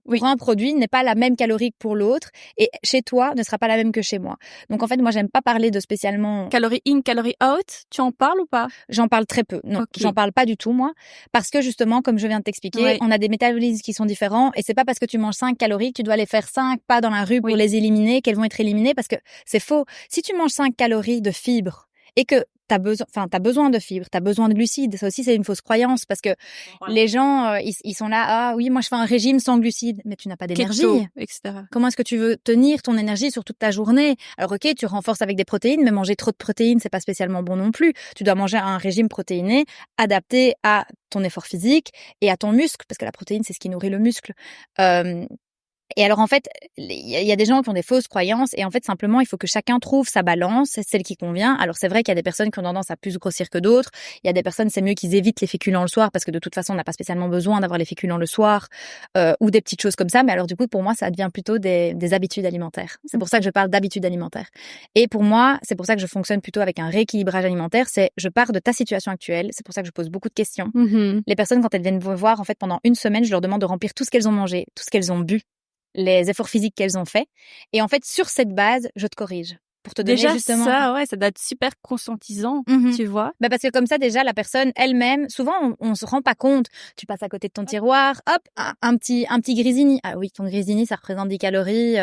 pour un produit n'est pas la même calorie que pour l'autre, et chez toi ne sera pas la même que chez moi. Donc en fait, moi j'aime pas parler de spécialement calorie in, calorie out. Tu en parles ou pas? J'en parle très peu. Non, J'en parle pas du tout moi, parce que justement, comme je viens de t'expliquer, on a des métabolismes qui sont différents, et c'est pas parce que tu manges 5 calories que tu dois aller faire 5 pas dans la rue pour les éliminer qu'elles vont être éliminées, parce que c'est faux. Si tu manges 5 calories de fibres et que t'as besoin de fibres, t'as besoin de glucides. Ça aussi, c'est une fausse croyance parce que les gens, ils sont là, ah oui, moi je fais un régime sans glucides, mais tu n'as pas d'énergie, etc. Comment est-ce que tu veux tenir ton énergie sur toute ta journée? Alors ok, tu renforces avec des protéines, mais manger trop de protéines, c'est pas spécialement bon non plus. Tu dois manger un régime protéiné adapté à ton effort physique et à ton muscle, parce que la protéine, c'est ce qui nourrit le muscle. Et alors en fait, il y a des gens qui ont des fausses croyances, et en fait simplement il faut que chacun trouve sa balance, celle qui convient. Alors c'est vrai qu'il y a des personnes qui ont tendance à plus grossir que d'autres. Il y a des personnes, c'est mieux qu'ils évitent les féculents le soir, parce que de toute façon on n'a pas spécialement besoin d'avoir les féculents le soir, ou des petites choses comme ça. Mais alors du coup pour moi ça devient plutôt des habitudes alimentaires. C'est pour ça que je parle d'habitudes alimentaires. Et pour moi c'est pour ça que je fonctionne plutôt avec un rééquilibrage alimentaire. C'est je pars de ta situation actuelle. C'est pour ça que je pose beaucoup de questions. Les personnes, quand elles viennent me voir, en fait pendant une semaine, je leur demande de remplir tout ce qu'elles ont mangé, tout ce qu'elles ont bu, les efforts physiques qu'elles ont faits. Et en fait, sur cette base, je te corrige. Pour te donner déjà justement... ça doit être super conscientisant, tu vois. Parce que comme ça, déjà, la personne elle-même, souvent, on se rend pas compte. Tu passes à côté de ton tiroir, hop, un petit grisiני. Ah oui, ton grisiני, ça représente 10 calories.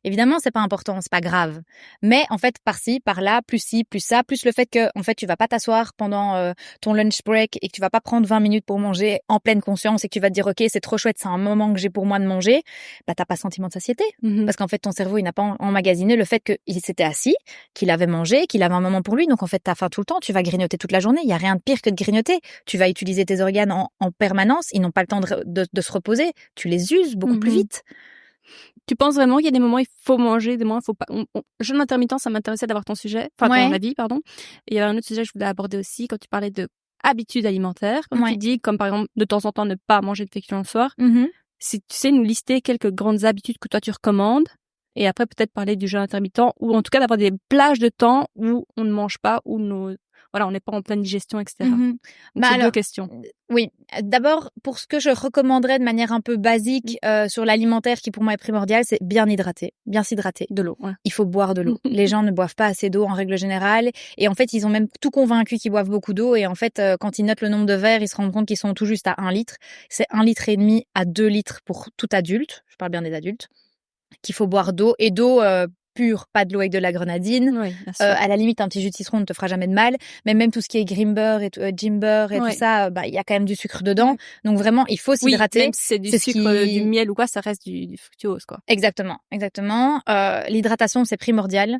Évidemment, c'est pas important, c'est pas grave. Mais en fait, par-ci, par-là, plus ci, plus ça, plus le fait que, en fait, tu vas pas t'asseoir pendant ton lunch break et que tu vas pas prendre 20 minutes pour manger en pleine conscience et que tu vas te dire, ok, c'est trop chouette, c'est un moment que j'ai pour moi de manger. T'as pas sentiment de satiété. Parce qu'en fait, ton cerveau, il n'a pas emmagasiné le fait qu'il s'était assis, qu'il avait mangé, qu'il avait un moment pour lui. Donc en fait, t'as faim tout le temps, tu vas grignoter toute la journée. Il y a rien de pire que de grignoter. Tu vas utiliser tes organes en permanence. Ils n'ont pas le temps de se reposer. Tu les uses beaucoup plus vite. Tu penses vraiment qu'il y a des moments où il faut manger, des moments où il faut pas... Jeûne intermittent, ça m'intéressait d'avoir ton sujet, ton avis, pardon. Et il y avait un autre sujet que je voulais aborder aussi, quand tu parlais de habitudes alimentaires, comme tu dis, comme par exemple, de temps en temps, ne pas manger de féculents le soir. Si tu sais nous lister quelques grandes habitudes que toi tu recommandes, et après peut-être parler du jeûne intermittent, ou en tout cas d'avoir des plages de temps où on ne mange pas, où on n'est pas en pleine digestion, etc. C'est deux questions. Oui. D'abord, pour ce que je recommanderais de manière un peu basique sur l'alimentaire, qui pour moi est primordial, c'est bien s'hydrater. De l'eau. Il faut boire de l'eau. Les gens ne boivent pas assez d'eau en règle générale. Et en fait, ils ont même tout convaincu qu'ils boivent beaucoup d'eau. Et en fait, quand ils notent le nombre de verres, ils se rendent compte qu'ils sont tout juste à 1 litre. C'est 1,5 litre à 2 litres pour tout adulte. Je parle bien des adultes. Qu'il faut boire d'eau, et d'eau pure, pas de l'eau avec de la grenadine. Oui, à la limite, un petit jus de citron ne te fera jamais de mal. Mais même tout ce qui est Grimber et Jimber et tout ça, il y a quand même du sucre dedans. Donc vraiment, il faut s'hydrater. Même si c'est du sucre, du miel ou quoi, ça reste du fructuose, quoi. Exactement. L'hydratation, c'est primordial.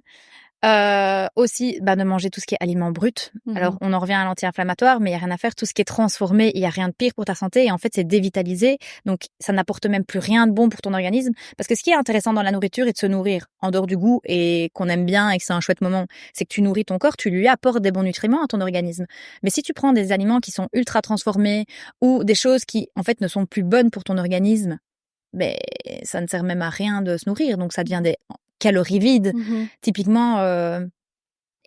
Aussi, de manger tout ce qui est aliments bruts. Alors, on en revient à l'anti-inflammatoire, mais il y a rien à faire. Tout ce qui est transformé, il y a rien de pire pour ta santé. Et en fait, c'est dévitalisé. Donc, ça n'apporte même plus rien de bon pour ton organisme. Parce que ce qui est intéressant dans la nourriture et de se nourrir, en dehors du goût et qu'on aime bien et que c'est un chouette moment, c'est que tu nourris ton corps, tu lui apportes des bons nutriments à ton organisme. Mais si tu prends des aliments qui sont ultra transformés ou des choses qui, en fait, ne sont plus bonnes pour ton organisme, mais ça ne sert même à rien de se nourrir. Donc, ça devient des calories vides. Typiquement,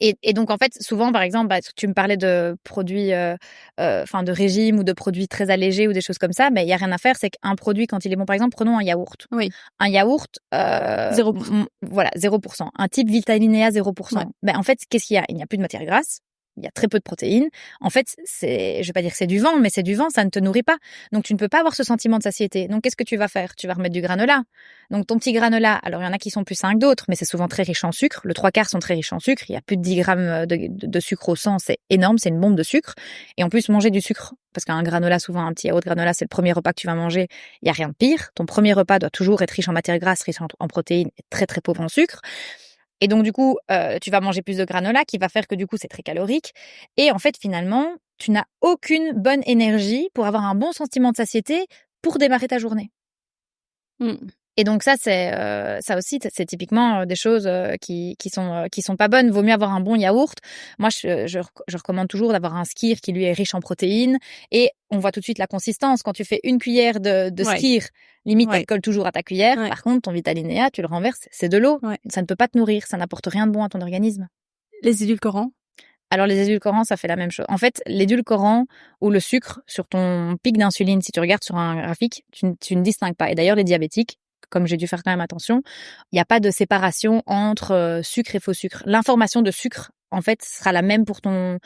et donc en fait souvent par exemple tu me parlais de produits de régime ou de produits très allégés ou des choses comme ça, mais il y a rien à faire, c'est qu'un produit quand il est bon, par exemple prenons un yaourt. Oui. Un yaourt 0%. Voilà, 0%, un type Vitalinéa 0%. Ouais. En fait qu'est-ce qu'il y a? Il n'y a plus de matière grasse. Il y a très peu de protéines. En fait, je vais pas dire que c'est du vent, mais c'est du vent, ça ne te nourrit pas. Donc, tu ne peux pas avoir ce sentiment de satiété. Donc, qu'est-ce que tu vas faire? Tu vas remettre du granola. Donc, ton petit granola, alors il y en a qui sont plus sains que d'autres, mais c'est souvent très riche en sucre. Le 3/4 sont très riches en sucre. Il y a plus de 10 grammes de sucre au 100, c'est énorme, c'est une bombe de sucre. Et en plus, manger du sucre, parce qu'un granola, souvent un petit yaourt granola, c'est le premier repas que tu vas manger. Il y a rien de pire. Ton premier repas doit toujours être riche en matière grasse, riche en protéines et très très pauvre en sucre. Et donc, du coup, tu vas manger plus de granola qui va faire que, du coup, c'est très calorique. Et en fait, finalement, tu n'as aucune bonne énergie pour avoir un bon sentiment de satiété pour démarrer ta journée. Et donc ça aussi c'est typiquement des choses qui sont pas bonnes. Vaut mieux avoir un bon yaourt. Moi je recommande toujours d'avoir un skyr qui lui est riche en protéines, et on voit tout de suite la consistance quand tu fais une cuillère de skyr, limite elle colle toujours à ta cuillère. Par contre ton Vitalinéa, tu le renverses, c'est de l'eau. Ça ne peut pas te nourrir, ça n'apporte rien de bon à ton organisme. Les édulcorants? Alors les édulcorants, ça fait la même chose. En fait, l'édulcorant ou le sucre sur ton pic d'insuline, si tu regardes sur un graphique, tu ne distingues pas. Et d'ailleurs, les diabétiques, comme j'ai dû faire quand même attention, il n'y a pas de séparation entre sucre et faux sucre. L'information de sucre, en fait, sera la même pour ton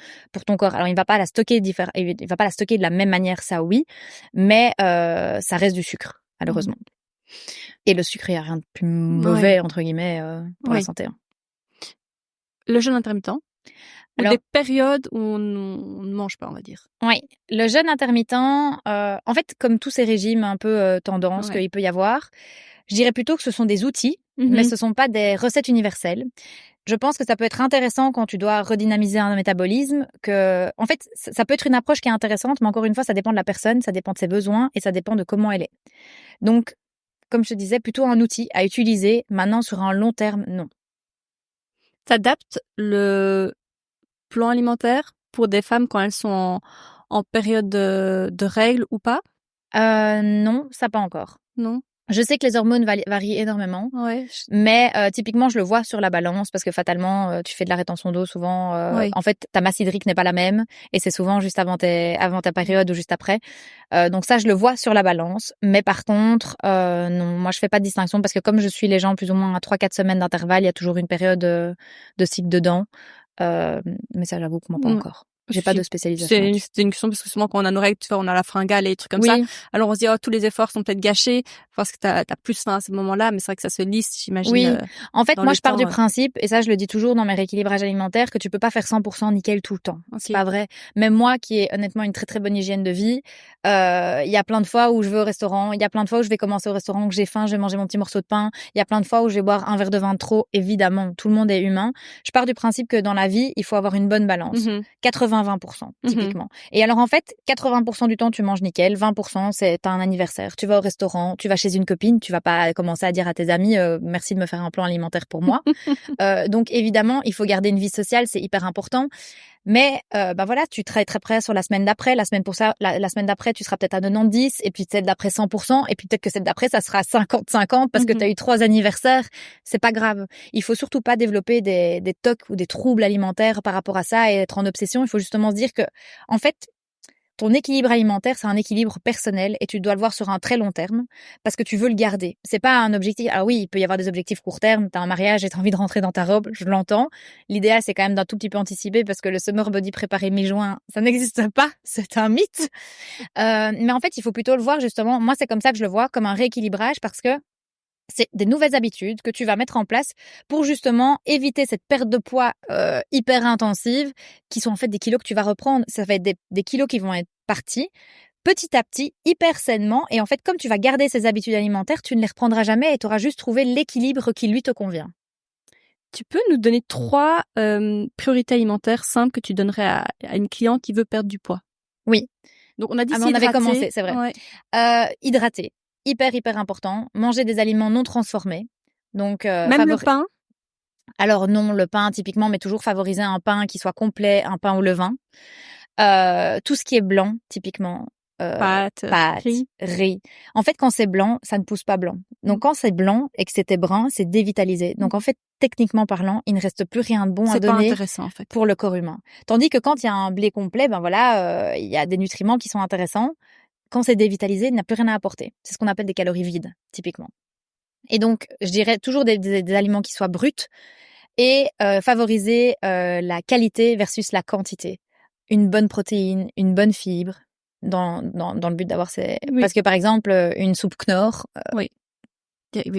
corps. Alors, il va pas la stocker de la même manière, ça oui, mais ça reste du sucre, malheureusement. Et le sucre, il n'y a rien de plus mauvais, entre guillemets, pour la santé. Le jeûne intermittent? Alors, des périodes où on ne mange pas, on va dire. Oui, le jeûne intermittent, en fait, comme tous ces régimes un peu tendance qu'il peut y avoir, je dirais plutôt que ce sont des outils, mais ce sont pas des recettes universelles. Je pense que ça peut être intéressant quand tu dois redynamiser un métabolisme, en fait, ça peut être une approche qui est intéressante, mais encore une fois, ça dépend de la personne, ça dépend de ses besoins et ça dépend de comment elle est. Donc, comme je te disais, plutôt un outil à utiliser. Maintenant, sur un long terme, non. T'adaptes le plan alimentaire pour des femmes quand elles sont en période de règles ou pas? Non, ça pas encore. Non. Je sais que les hormones varient énormément, mais typiquement, je le vois sur la balance parce que fatalement, tu fais de la rétention d'eau souvent. En fait, ta masse hydrique n'est pas la même et c'est souvent juste avant ta période ou juste après. Donc ça, je le vois sur la balance. Mais par contre, non, moi, je fais pas de distinction parce que comme je suis les gens plus ou moins à 3-4 semaines d'intervalle, il y a toujours une période de cycle dedans. Mais ça, j'avoue que moi, pas encore. J'ai pas de spécialisation. C'est une question parce que souvent quand on a nos règles, tu vois, on a la fringale et des trucs comme ça. Alors on se dit tous les efforts sont peut-être gâchés parce que t'as plus faim à ce moment-là, mais c'est vrai que ça se lisse, j'imagine. Oui. En fait, moi je pars du principe, et ça je le dis toujours dans mes rééquilibrages alimentaires, que tu peux pas faire 100% nickel tout le temps. C'est pas vrai. Même moi qui ai honnêtement une très très bonne hygiène de vie, il y a plein de fois où je vais au restaurant, il y a plein de fois où je vais commencer au restaurant, que j'ai faim, je vais manger mon petit morceau de pain, il y a plein de fois où je vais boire un verre de vin de trop, évidemment, tout le monde est humain. Je pars du principe que dans la vie, il faut avoir une bonne balance. 80-20%. Typiquement. Et alors en fait, 80% du temps tu manges nickel, 20% c'est un anniversaire. Tu vas au restaurant, tu vas chez une copine, tu vas pas commencer à dire à tes amis merci de me faire un plan alimentaire pour moi. Donc évidemment, il faut garder une vie sociale, c'est hyper important. Mais voilà, tu travailles très près sur la semaine d'après, la semaine d'après, tu seras peut-être à 90, et puis celle d'après 100%, et puis peut-être que celle d'après ça sera 50-50 parce que tu as eu 3 anniversaires, c'est pas grave. Il faut surtout pas développer des tocs ou des troubles alimentaires par rapport à ça et être en obsession. Il faut justement se dire que en fait, ton équilibre alimentaire, c'est un équilibre personnel et tu dois le voir sur un très long terme parce que tu veux le garder. C'est pas un objectif. Ah oui, il peut y avoir des objectifs court terme. T'as un mariage et t'as envie de rentrer dans ta robe, je l'entends. L'idéal, c'est quand même d'un tout petit peu anticiper parce que le summer body préparé mi-juin, ça n'existe pas. C'est un mythe. Mais en fait, il faut plutôt le voir justement. Moi, c'est comme ça que je le vois, comme un rééquilibrage parce que c'est des nouvelles habitudes que tu vas mettre en place pour justement éviter cette perte de poids hyper intensive qui sont en fait des kilos que tu vas reprendre. Ça va être des kilos qui vont être partis petit à petit, hyper sainement. Et en fait, comme tu vas garder ces habitudes alimentaires, tu ne les reprendras jamais et tu auras juste trouvé l'équilibre qui lui te convient. Tu peux nous donner 3 priorités alimentaires simples que tu donnerais à une cliente qui veut perdre du poids? Oui. Donc on a dit mais on avait s'hydrater. commencé, c'est vrai. Ouais. Hydrater, hyper important. Manger des aliments non transformés. Donc Même le pain? Alors non, le pain typiquement, mais toujours favoriser un pain qui soit complet, un pain au levain. Tout ce qui est blanc, typiquement. Pâtes, riz. En fait, quand c'est blanc, ça ne pousse pas blanc. Donc, quand c'est blanc et que c'était brun, c'est dévitalisé. Donc, en fait, techniquement parlant, il ne reste plus rien de bon à donner c'est pas intéressant, en fait, pour le corps humain. Tandis que quand il y a un blé complet, ben voilà, il y a des nutriments qui sont intéressants. Quand c'est dévitalisé, il n'a plus rien à apporter. C'est ce qu'on appelle des calories vides, typiquement. Et donc, je dirais toujours des aliments qui soient bruts et favoriser la qualité versus la quantité. Une bonne protéine, une bonne fibre, dans le but d'avoir ces... Oui. Parce que par exemple, une soupe Knorr, oui.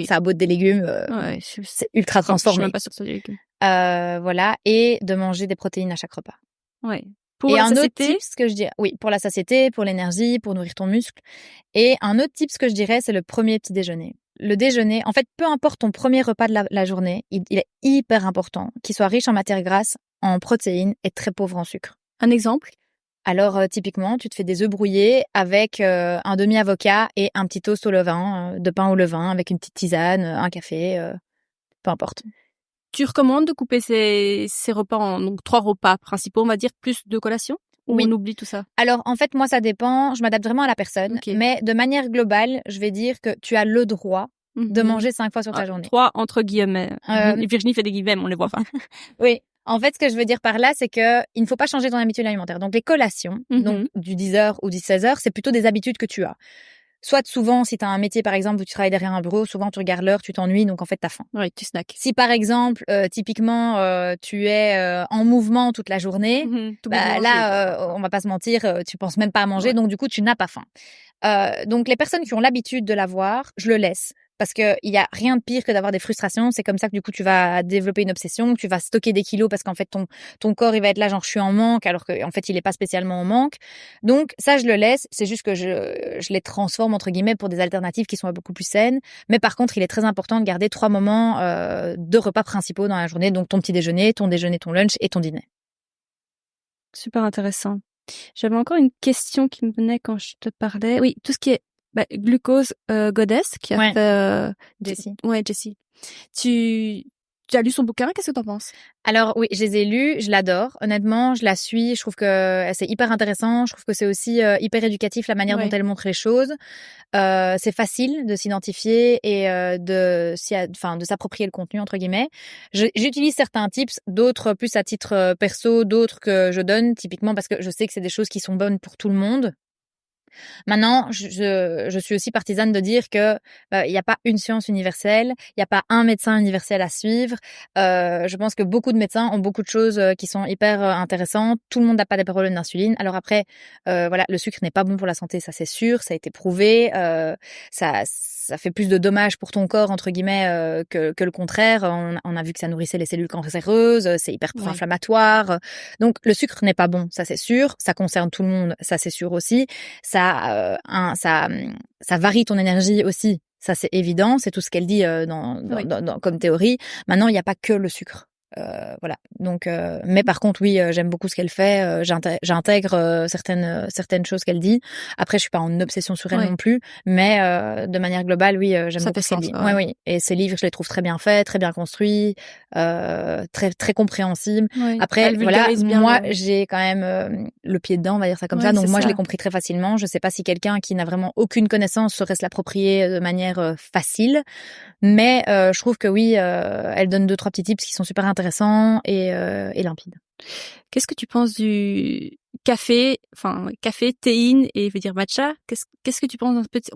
ça a beau des légumes, Ouais, c'est ultra transformé. Je suis même pas sûre que ce soit des légumes. Voilà, et de manger des protéines à chaque repas. Ouais. Pour et la un satiété, autre tips que je dirais, oui, pour la satiété, pour l'énergie, pour nourrir ton muscle. Et un autre tips que je dirais, c'est le premier petit déjeuner. Le déjeuner, en fait, peu importe ton premier repas de la journée, il est hyper important qu'il soit riche en matières grasses, en protéines et très pauvre en sucre. Un exemple? Alors, typiquement, tu te fais des œufs brouillés avec un demi-avocat et un petit toast au levain, de pain au levain, avec une petite tisane, un café, peu importe. Tu recommandes de couper ces repas en donc 3 repas principaux, on va dire, plus de collations? Ou Oui. On oublie tout ça? Alors, en fait, moi, ça dépend. Je m'adapte vraiment à la personne. Okay. Mais de manière globale, je vais dire que tu as le droit de manger 5 fois sur ta journée. 3 entre guillemets. Virginie fait des guillemets, mais on les voit pas. Oui. En fait, ce que je veux dire par là, c'est que il ne faut pas changer ton habitude alimentaire. Donc, les collations, donc du 10h ou du 16h, c'est plutôt des habitudes que tu as. Soit souvent, si tu as un métier, par exemple, où tu travailles derrière un bureau, souvent tu regardes l'heure, tu t'ennuies, donc en fait, t'as faim. Oui, tu snacks. Si par exemple, typiquement, tu es en mouvement toute la journée, on va pas se mentir, tu penses même pas à manger, donc du coup, tu n'as pas faim. Donc les personnes qui ont l'habitude de l'avoir, je le laisse. Parce que il y a rien de pire que d'avoir des frustrations. C'est comme ça que du coup tu vas développer une obsession, tu vas stocker des kilos parce qu'en fait ton corps il va être là genre je suis en manque alors qu'en fait il est pas spécialement en manque. Donc ça je le laisse. C'est juste que je les transforme entre guillemets pour des alternatives qui sont beaucoup plus saines. Mais par contre il est très important de garder 3 moments de repas principaux dans la journée. Donc ton petit déjeuner, ton lunch et ton dîner. Super intéressant. J'avais encore une question qui me venait quand je te parlais. Oui, tout ce qui est glucose goddess qui a fait Jessie. Ouais, Jessie. Tu as lu son bouquin, qu'est-ce que t'en penses? Alors oui, je les ai lus, je l'adore. Honnêtement, je la suis, je trouve que c'est hyper intéressant, je trouve que c'est aussi hyper éducatif la manière dont elle montre les choses. C'est facile de s'identifier et de s'approprier le contenu entre guillemets. J'utilise certains tips, d'autres plus à titre perso, d'autres que je donne typiquement parce que je sais que c'est des choses qui sont bonnes pour tout le monde. Maintenant, je suis aussi partisane de dire que il n'y a pas une science universelle, il n'y a pas un médecin universel à suivre. Je pense que beaucoup de médecins ont beaucoup de choses qui sont hyper intéressantes. Tout le monde n'a pas des problèmes d'insuline. Alors après, voilà, le sucre n'est pas bon pour la santé, ça c'est sûr, ça a été prouvé. Ça fait plus de dommages pour ton corps entre guillemets que le contraire. On a vu que ça nourrissait les cellules cancéreuses, c'est hyper pro-inflammatoire. Donc le sucre n'est pas bon, ça c'est sûr. Ça concerne tout le monde, ça c'est sûr aussi. Ça varie ton énergie aussi, ça c'est évident, c'est tout ce qu'elle dit comme théorie. Maintenant, il n'y a pas que le sucre. Voilà. Donc, mais par contre, oui, j'aime beaucoup ce qu'elle fait. J'intègre certaines choses qu'elle dit. Après, je suis pas en obsession sur elle non plus, mais de manière globale, oui, j'aime beaucoup ce qu'elle dit. Oui. Et ses livres, je les trouve très bien faits, très bien construits, très très compréhensibles. Ouais. Après, voilà, moi, j'ai quand même le pied dedans, on va dire ça comme ça. Donc moi, je l'ai compris très facilement. Je sais pas si quelqu'un qui n'a vraiment aucune connaissance saurait se l'approprier de manière facile, mais je trouve que oui, elle donne 2-3 petits tips qui sont super intéressants et limpide. Qu'est-ce que tu penses du café, théine et je veux dire matcha? Qu'est-ce que tu penses d'un petit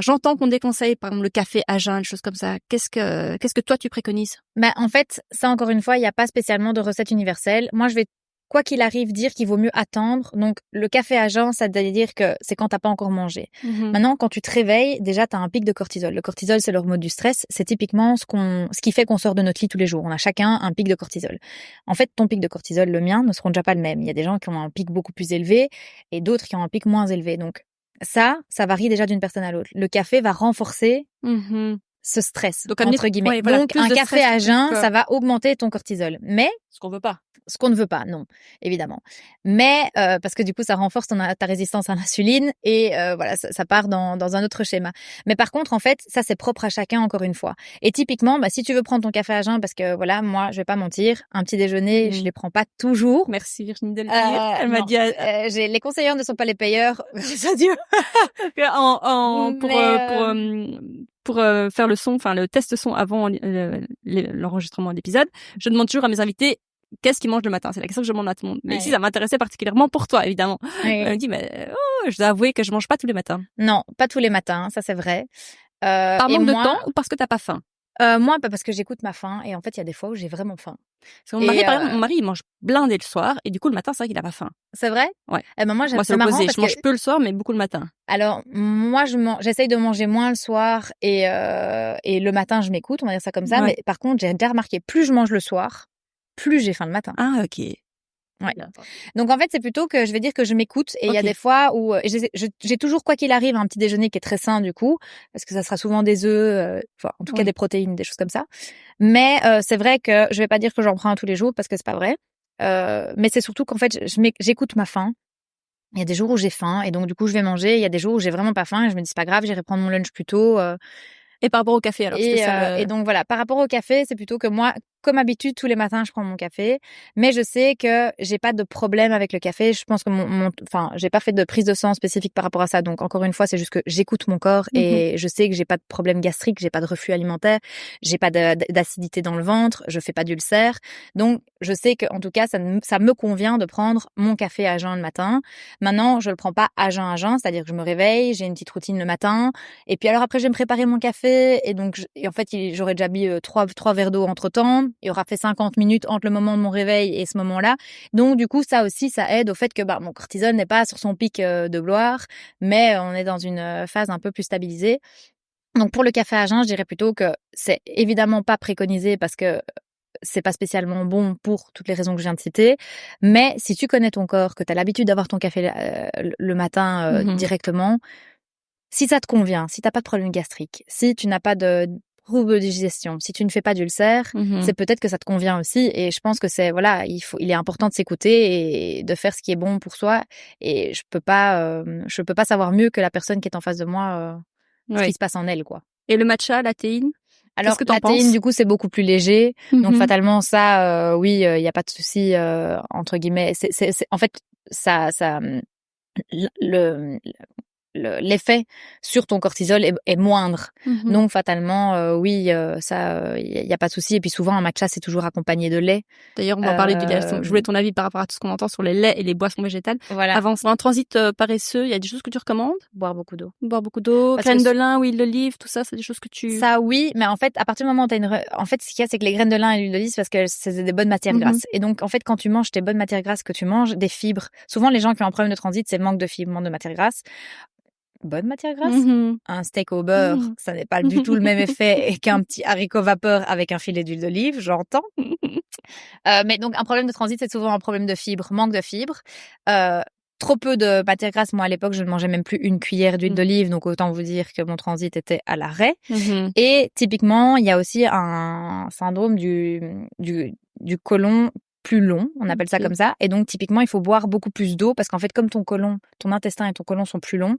j'entends qu'on déconseille par exemple le café à jeun, des choses comme ça. Qu'est-ce que toi tu préconises? En fait, ça encore une fois, il n'y a pas spécialement de recette universelle. Moi, je vais quoi qu'il arrive, dire qu'il vaut mieux attendre. Donc, le café à jeun, ça veut dire que c'est quand t'as pas encore mangé. Maintenant, quand tu te réveilles, déjà, t'as un pic de cortisol. Le cortisol, c'est l'hormone du stress. C'est typiquement ce qui fait qu'on sort de notre lit tous les jours. On a chacun un pic de cortisol. En fait, ton pic de cortisol, le mien, ne seront déjà pas le même. Il y a des gens qui ont un pic beaucoup plus élevé et d'autres qui ont un pic moins élevé. Donc, ça varie déjà d'une personne à l'autre. Le café va renforcer ce stress, Donc, entre guillemets. ouais, voilà, Donc, plus un de café stress, à jeun, donc, ça va augmenter ton cortisol. Mais ce qu'on veut pas. ce qu'on ne veut pas, non, évidemment. Mais parce que du coup, ça renforce ta résistance à l'insuline et voilà, ça part dans un autre schéma. Mais par contre, en fait, ça c'est propre à chacun encore une fois. Et typiquement, si tu veux prendre ton café à jeun, parce que voilà, moi, je vais pas mentir, un petit déjeuner, je les prends pas toujours. Merci Virginie de le dire. Elle m'a Non, dit les conseillers ne sont pas les payeurs, grâce à Dieu. pour faire le son, enfin le test son avant l'enregistrement de l'épisode, je demande toujours à mes invités qu'est-ce qu'ils mangent le matin. C'est la question que je demande à tout le monde. Mais ici, ça m'intéressait particulièrement pour toi, évidemment. Elle me dit, mais je dois avouer que je mange pas tous les matins. Non, pas tous les matins, ça c'est vrai. Par manque de temps ou parce que t'as pas faim? Moi, parce que j'écoute ma faim et en fait, il y a des fois où j'ai vraiment faim. Mon mari, par exemple, mon mari, il mange blindé le soir et du coup, le matin, c'est vrai qu'il a pas faim. C'est vrai? Ouais. Moi, c'est l'opposé. Je mange peu le soir, mais beaucoup le matin. Alors, moi, j'essaye de manger moins le soir et le matin, je m'écoute, on va dire ça comme ça. Ouais. Mais par contre, j'ai déjà remarqué, plus je mange le soir, plus j'ai faim le matin. Ah, ok. Ouais. Donc en fait, c'est plutôt que je vais dire que je m'écoute et il y a des fois où j'ai toujours, quoi qu'il arrive, un petit déjeuner qui est très sain du coup, parce que ça sera souvent des œufs, en tout cas des protéines, des choses comme ça. Mais c'est vrai que je vais pas dire que j'en prends tous les jours parce que c'est pas vrai. Mais c'est surtout qu'en fait, j'écoute ma faim. Il y a des jours où j'ai faim et donc du coup je vais manger. Il y a des jours où j'ai vraiment pas faim et je me dis c'est pas grave, j'irai prendre mon lunch plus tôt. Et par rapport au café, alors et donc voilà, par rapport au café, c'est plutôt que moi, comme habitude, tous les matins, je prends mon café, mais je sais que j'ai pas de problème avec le café. Je pense que j'ai pas fait de prise de sang spécifique par rapport à ça. Donc encore une fois, c'est juste que j'écoute mon corps et je sais que j'ai pas de problème gastrique, j'ai pas de reflux alimentaire, j'ai pas d'acidité dans le ventre, je fais pas d'ulcère. Donc je sais que en tout cas, ça me convient de prendre mon café à jeun le matin. Maintenant, je le prends pas à jeun, c'est-à-dire que je me réveille, j'ai une petite routine le matin et puis alors après je vais me préparer mon café et donc en fait, j'aurais déjà bu trois verres d'eau entre-temps. Il aura fait 50 minutes entre le moment de mon réveil et ce moment-là. Donc, du coup, ça aussi, ça aide au fait que mon cortisol n'est pas sur son pic de gloire, mais on est dans une phase un peu plus stabilisée. Donc, pour le café à jeun, je dirais plutôt que c'est évidemment pas préconisé parce que c'est pas spécialement bon pour toutes les raisons que je viens de citer. Mais si tu connais ton corps, que tu as l'habitude d'avoir ton café le matin directement, si ça te convient, si t'as pas de problème gastrique, si tu n'as pas de trouble de digestion, si tu ne fais pas d'ulcère, c'est peut-être que ça te convient aussi. Et je pense que il est important de s'écouter et de faire ce qui est bon pour soi. Et je peux pas savoir mieux que la personne qui est en face de moi ce qui se passe en elle, quoi. Et le matcha, la théine? Alors, la théine, du coup, c'est beaucoup plus léger. Donc, fatalement, ça, oui, il y a pas de souci, entre guillemets. En fait, l'effet sur ton cortisol est moindre. Donc fatalement, oui, ça, il y a pas de souci. Et puis souvent un matcha c'est toujours accompagné de lait. D'ailleurs, on va parler du lait. Je voulais ton avis par rapport à tout ce qu'on entend sur les laits et les boissons végétales. Voilà. Avant un transit paresseux, il y a des choses que tu recommandes? Boire beaucoup d'eau. Graines de lin, huile d'olive, tout ça, c'est des choses que tu... Ça oui, mais en fait, à partir du moment où en fait, ce qu'il y a, c'est que les graines de lin et l'huile d'olive, c'est parce que c'est des bonnes matières grasses. Et donc, en fait, quand tu manges tes bonnes matières grasses que tu manges, des fibres. Souvent, les gens qui ont un problème de transit, c'est manque de fibres, manque de matières grasses. Bonne matière grasse. Un steak au beurre, ça n'est pas du tout le même effet qu'un petit haricot vapeur avec un filet d'huile d'olive, j'entends. Mais donc, un problème de transit, c'est souvent un problème de fibres, manque de fibres. Trop peu de matière grasse. Moi, à l'époque, je ne mangeais même plus une cuillère d'huile d'olive, donc autant vous dire que mon transit était à l'arrêt. Et typiquement, il y a aussi un syndrome du côlon plus long, on appelle ça comme ça. Et donc, typiquement, il faut boire beaucoup plus d'eau parce qu'en fait, comme ton intestin et ton côlon sont plus longs,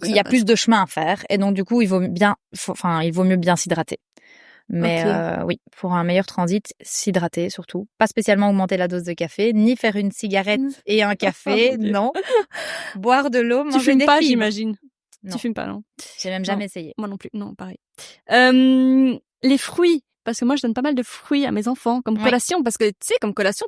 il y a plus de chemin à faire. Et donc, du coup, il vaut mieux bien s'hydrater. Mais oui, pour un meilleur transit, s'hydrater surtout. Pas spécialement augmenter la dose de café, ni faire une cigarette et un café, non. Boire de l'eau, manger des fibres. Tu fumes pas, j'imagine. Tu fumes pas, non? J'ai même jamais essayé. Moi non plus, non, pareil. Les fruits, parce que moi je donne pas mal de fruits à mes enfants comme collation, parce que tu sais, comme collation,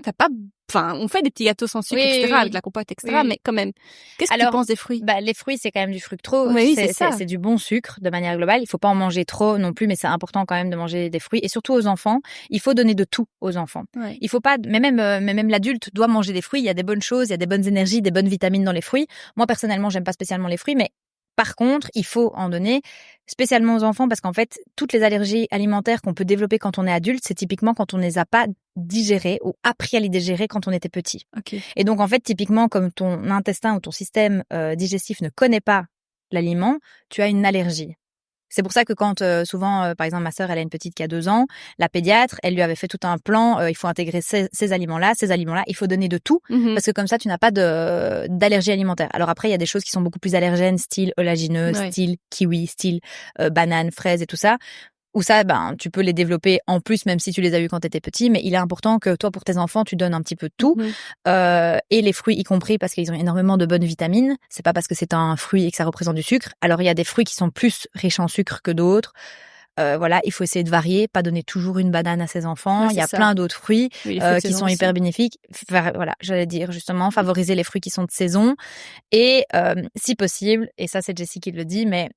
on fait des petits gâteaux sans sucre, etc., avec la compote, etc., mais quand même. Qu'est-ce que tu penses des fruits? Les fruits, c'est quand même du fructose. Oui, c'est ça. C'est du bon sucre, de manière globale. Il faut pas en manger trop non plus, mais c'est important quand même de manger des fruits. Et surtout aux enfants, il faut donner de tout aux enfants. Ouais. Il faut pas, mais même l'adulte doit manger des fruits. Il y a des bonnes choses, il y a des bonnes énergies, des bonnes vitamines dans les fruits. Moi, personnellement, j'aime pas spécialement les fruits, mais par contre, il faut en donner, spécialement aux enfants, parce qu'en fait, toutes les allergies alimentaires qu'on peut développer quand on est adulte, c'est typiquement quand on ne les a pas digérées ou appris à les digérer quand on était petit. Okay. Et donc, en fait, typiquement, comme ton intestin ou ton système digestif ne connaît pas l'aliment, tu as une allergie. C'est pour ça que quand souvent, par exemple, ma sœur, elle a une petite qui a 2 ans, la pédiatre, elle lui avait fait tout un plan. Il faut intégrer ces aliments-là, il faut donner de tout parce que comme ça, tu n'as pas d'allergie alimentaire. Alors après, il y a des choses qui sont beaucoup plus allergènes, style oléagineux, style kiwi, style banane, fraise et tout ça. Ou ça, tu peux les développer en plus, même si tu les as eu quand tu étais petit. Mais il est important que toi, pour tes enfants, tu donnes un petit peu de tout. Et les fruits y compris, parce qu'ils ont énormément de bonnes vitamines. C'est pas parce que c'est un fruit et que ça représente du sucre. Alors, il y a des fruits qui sont plus riches en sucre que d'autres. Voilà, il faut essayer de varier, pas donner toujours une banane à ses enfants. Il y a plein d'autres fruits qui sont hyper bénéfiques. Voilà, j'allais dire justement, favoriser les fruits qui sont de saison. Et si possible, et ça c'est Jessie qui le dit, mais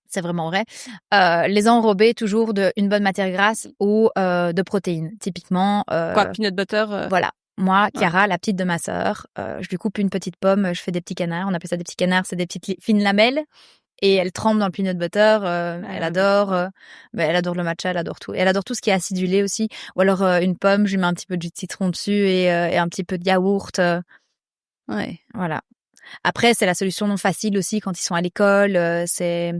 c'est vraiment vrai, les enrober toujours d'une bonne matière grasse ou de protéines. Typiquement... Quoi, peanut butter Voilà. Moi, Chiara, la petite de ma sœur, je lui coupe une petite pomme, je fais des petits canards. On appelle ça des petits canards, c'est des petites fines lamelles. Et elle trempe dans le peanut butter. Elle adore. Elle adore le matcha, elle adore tout. Et elle adore tout ce qui est acidulé aussi. Ou alors une pomme, je lui mets un petit peu de jus de citron dessus et un petit peu de yaourt. Ouais. Voilà. Après, c'est la solution non facile aussi quand ils sont à l'école. C'est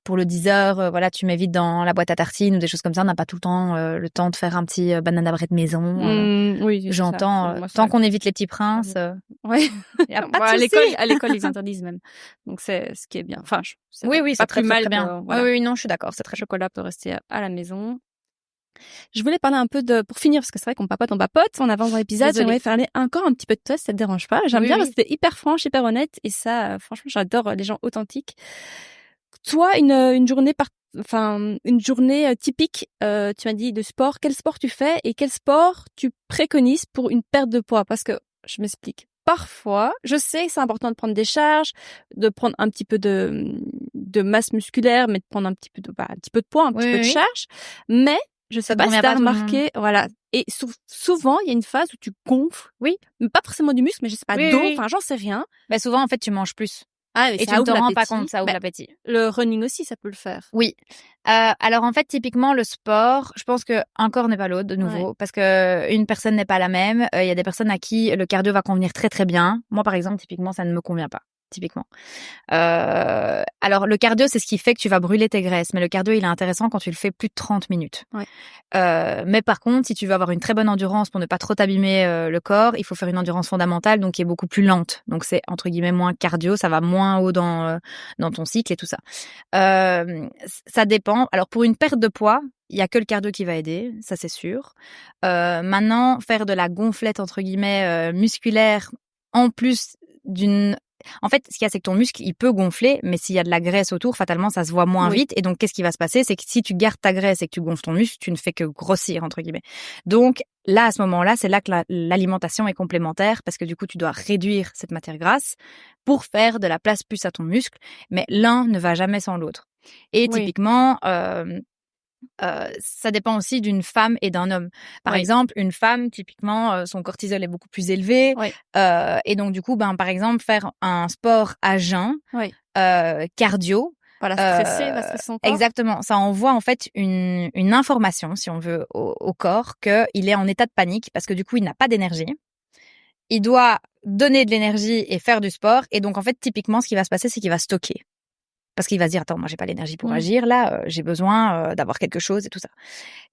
pour le 10 heures, voilà, tu mets vite dans la boîte à tartines ou des choses comme ça. On n'a pas tout le temps le temps de faire un petit banana bread maison. Oui, j'entends. Tant qu'on évite les petits princes, ouais. Y a pas de souci. À l'école, ils interdisent même. Donc c'est ce qui est bien. Enfin, oui, c'est pas plus très, mal. Très bien. Voilà. Oui, non, je suis d'accord. C'est très chocolat peut rester à la maison. Je voulais parler un peu pour finir, parce que c'est vrai qu'on papote, on avance dans l'épisode. J'aimerais parler encore un petit peu de toi, si ça te dérange pas. J'aime bien parce que c'était hyper franche, hyper honnête, et ça, franchement, j'adore les gens authentiques. Toi, une journée typique, tu m'as dit de sport. Quel sport tu fais et quel sport tu préconises pour une perte de poids? Parce que, je m'explique. Parfois, je sais que c'est important de prendre des charges, de prendre un petit peu de masse musculaire, mais de prendre un petit peu de poids, un petit peu de charge. Mais je sais pas si t'as remarqué, voilà. Et souvent, il y a une phase où tu gonfles. Oui. Mais pas forcément du muscle, mais je sais pas, enfin, j'en sais rien. Mais souvent, en fait, tu manges plus. Et tu ne te rends pas compte, ça ouvre l'appétit. Le running aussi, ça peut le faire. Oui. Alors, en fait, typiquement, le sport, je pense que un corps n'est pas l'autre, de nouveau, parce que une personne n'est pas la même. Il y a des personnes à qui le cardio va convenir très, très bien. Moi, par exemple, typiquement, ça ne me convient pas. Typiquement. Alors, le cardio, c'est ce qui fait que tu vas brûler tes graisses. Mais le cardio, il est intéressant quand tu le fais plus de 30 minutes. Ouais. Mais par contre, si tu veux avoir une très bonne endurance pour ne pas trop t'abîmer le corps, il faut faire une endurance fondamentale, donc qui est beaucoup plus lente. Donc, c'est entre guillemets moins cardio, ça va moins haut dans ton cycle et tout ça. Ça dépend. Alors, pour une perte de poids, il y a que le cardio qui va aider, ça c'est sûr. Maintenant, faire de la gonflette, entre guillemets, musculaire, en plus d'une... En fait, ce qu'il y a, c'est que ton muscle, il peut gonfler, mais s'il y a de la graisse autour, fatalement, ça se voit moins vite. Et donc, qu'est-ce qui va se passer? C'est que si tu gardes ta graisse et que tu gonfles ton muscle, tu ne fais que grossir, entre guillemets. Donc, là, à ce moment-là, c'est là que l'alimentation est complémentaire, parce que du coup, tu dois réduire cette matière grasse pour faire de la place plus à ton muscle. Mais l'un ne va jamais sans l'autre. Et typiquement... ça dépend aussi d'une femme et d'un homme. Par exemple, une femme, typiquement, son cortisol est beaucoup plus élevé. Et donc, du coup, par exemple, faire un sport à jeun, cardio. Voilà, stresser son corps. Exactement. Ça envoie, en fait, une information, si on veut, au corps qu'il est en état de panique parce que, du coup, il n'a pas d'énergie. Il doit donner de l'énergie et faire du sport. Et donc, en fait, typiquement, ce qui va se passer, c'est qu'il va stocker. Parce qu'il va se dire, attends, moi, j'ai pas l'énergie pour agir, là, j'ai besoin d'avoir quelque chose et tout ça.